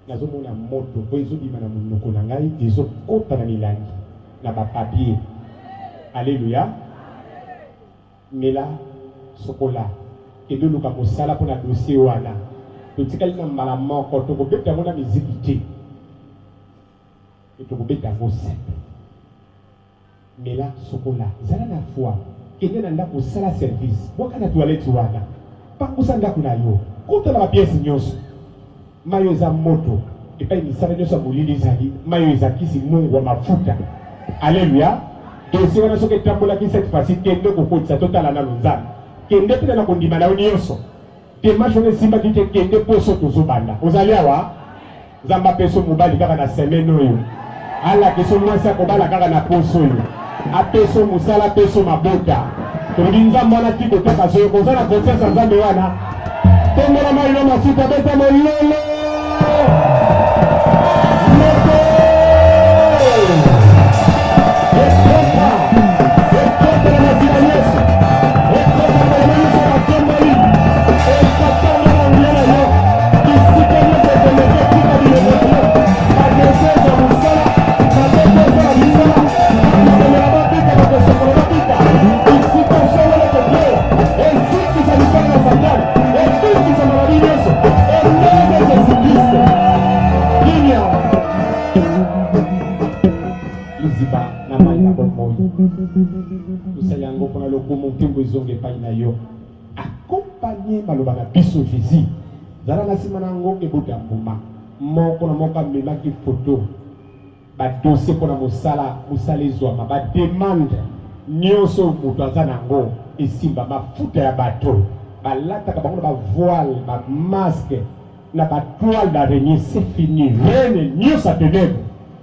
nazomona moto po ezobima na monoko na ngai ezokota na milangi na bapapier. Alléluia. Mela sokola edoluka mosala mpona dossier wana totikali na mbala moko tokobeta mona miziki te etokobeta yango sepe. Mela sokola zala na foi kende na ndako osala service bwaka na toilette wana pangusa ndako na yo kota na bapiesi nyonso mayo eza moto epai misala nyonso ya molili ezali mayo ezakisi mungu wa mafuta. Alléluia. Dossier wana soki etambolaki cette fois-ci kende kokotisa totala na nzambe kende mpe na kondima na yo nyonso demarche wana esimbaki te kende poso tozobanda ozali awa nzambe apeso mobali kaka na semaine oyo alakiso mwasi akobala kaka na poso oyo apeso mosala apeso mabota tolobi nzambe wana ti kotoka soyo koza na confiance ya nzambe wana tombola mai na mafuta beta mololo accompagné maloba na biso Jésus zala na sima nango ebota mbuma moko na moko amemaki photo badossier mpona mosala ezwama bademande nyonso moto aza nango esimba mafuta ya bato balataka bango na bavoile bamaske na batoile d'araignée. C'est fini rene nyonso atenèbre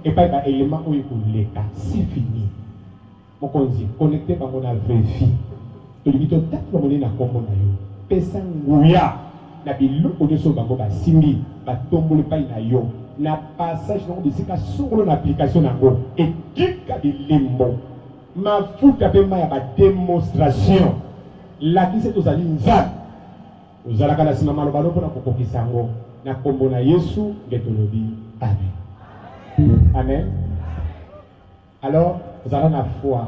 epai baelema oyo koleka c'est fini. Mokonzi connecte bango na vraie vie tolingi totata bamoni na kombo na yo pesa nguya na biloko nyonso bango basimbi batomboli epai na yo na passage nango bisika songolo na application nango etika bilembo mafuta mpe mai ya bademonstration lakisi tozali nzambe ozalaka na nsima maloba no mpona kokokisa yango na kombo na Yesu nde tolobi amen. Amen. Alors ozala na foi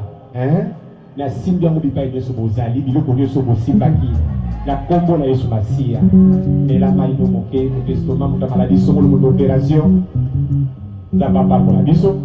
na simbi yango bipai nyonso bozali biloko nyonso bosimbaki na kombo na Yesu Masiya mela mai no moke moto estoma moto maladi songolo moto opération nzambe apambola biso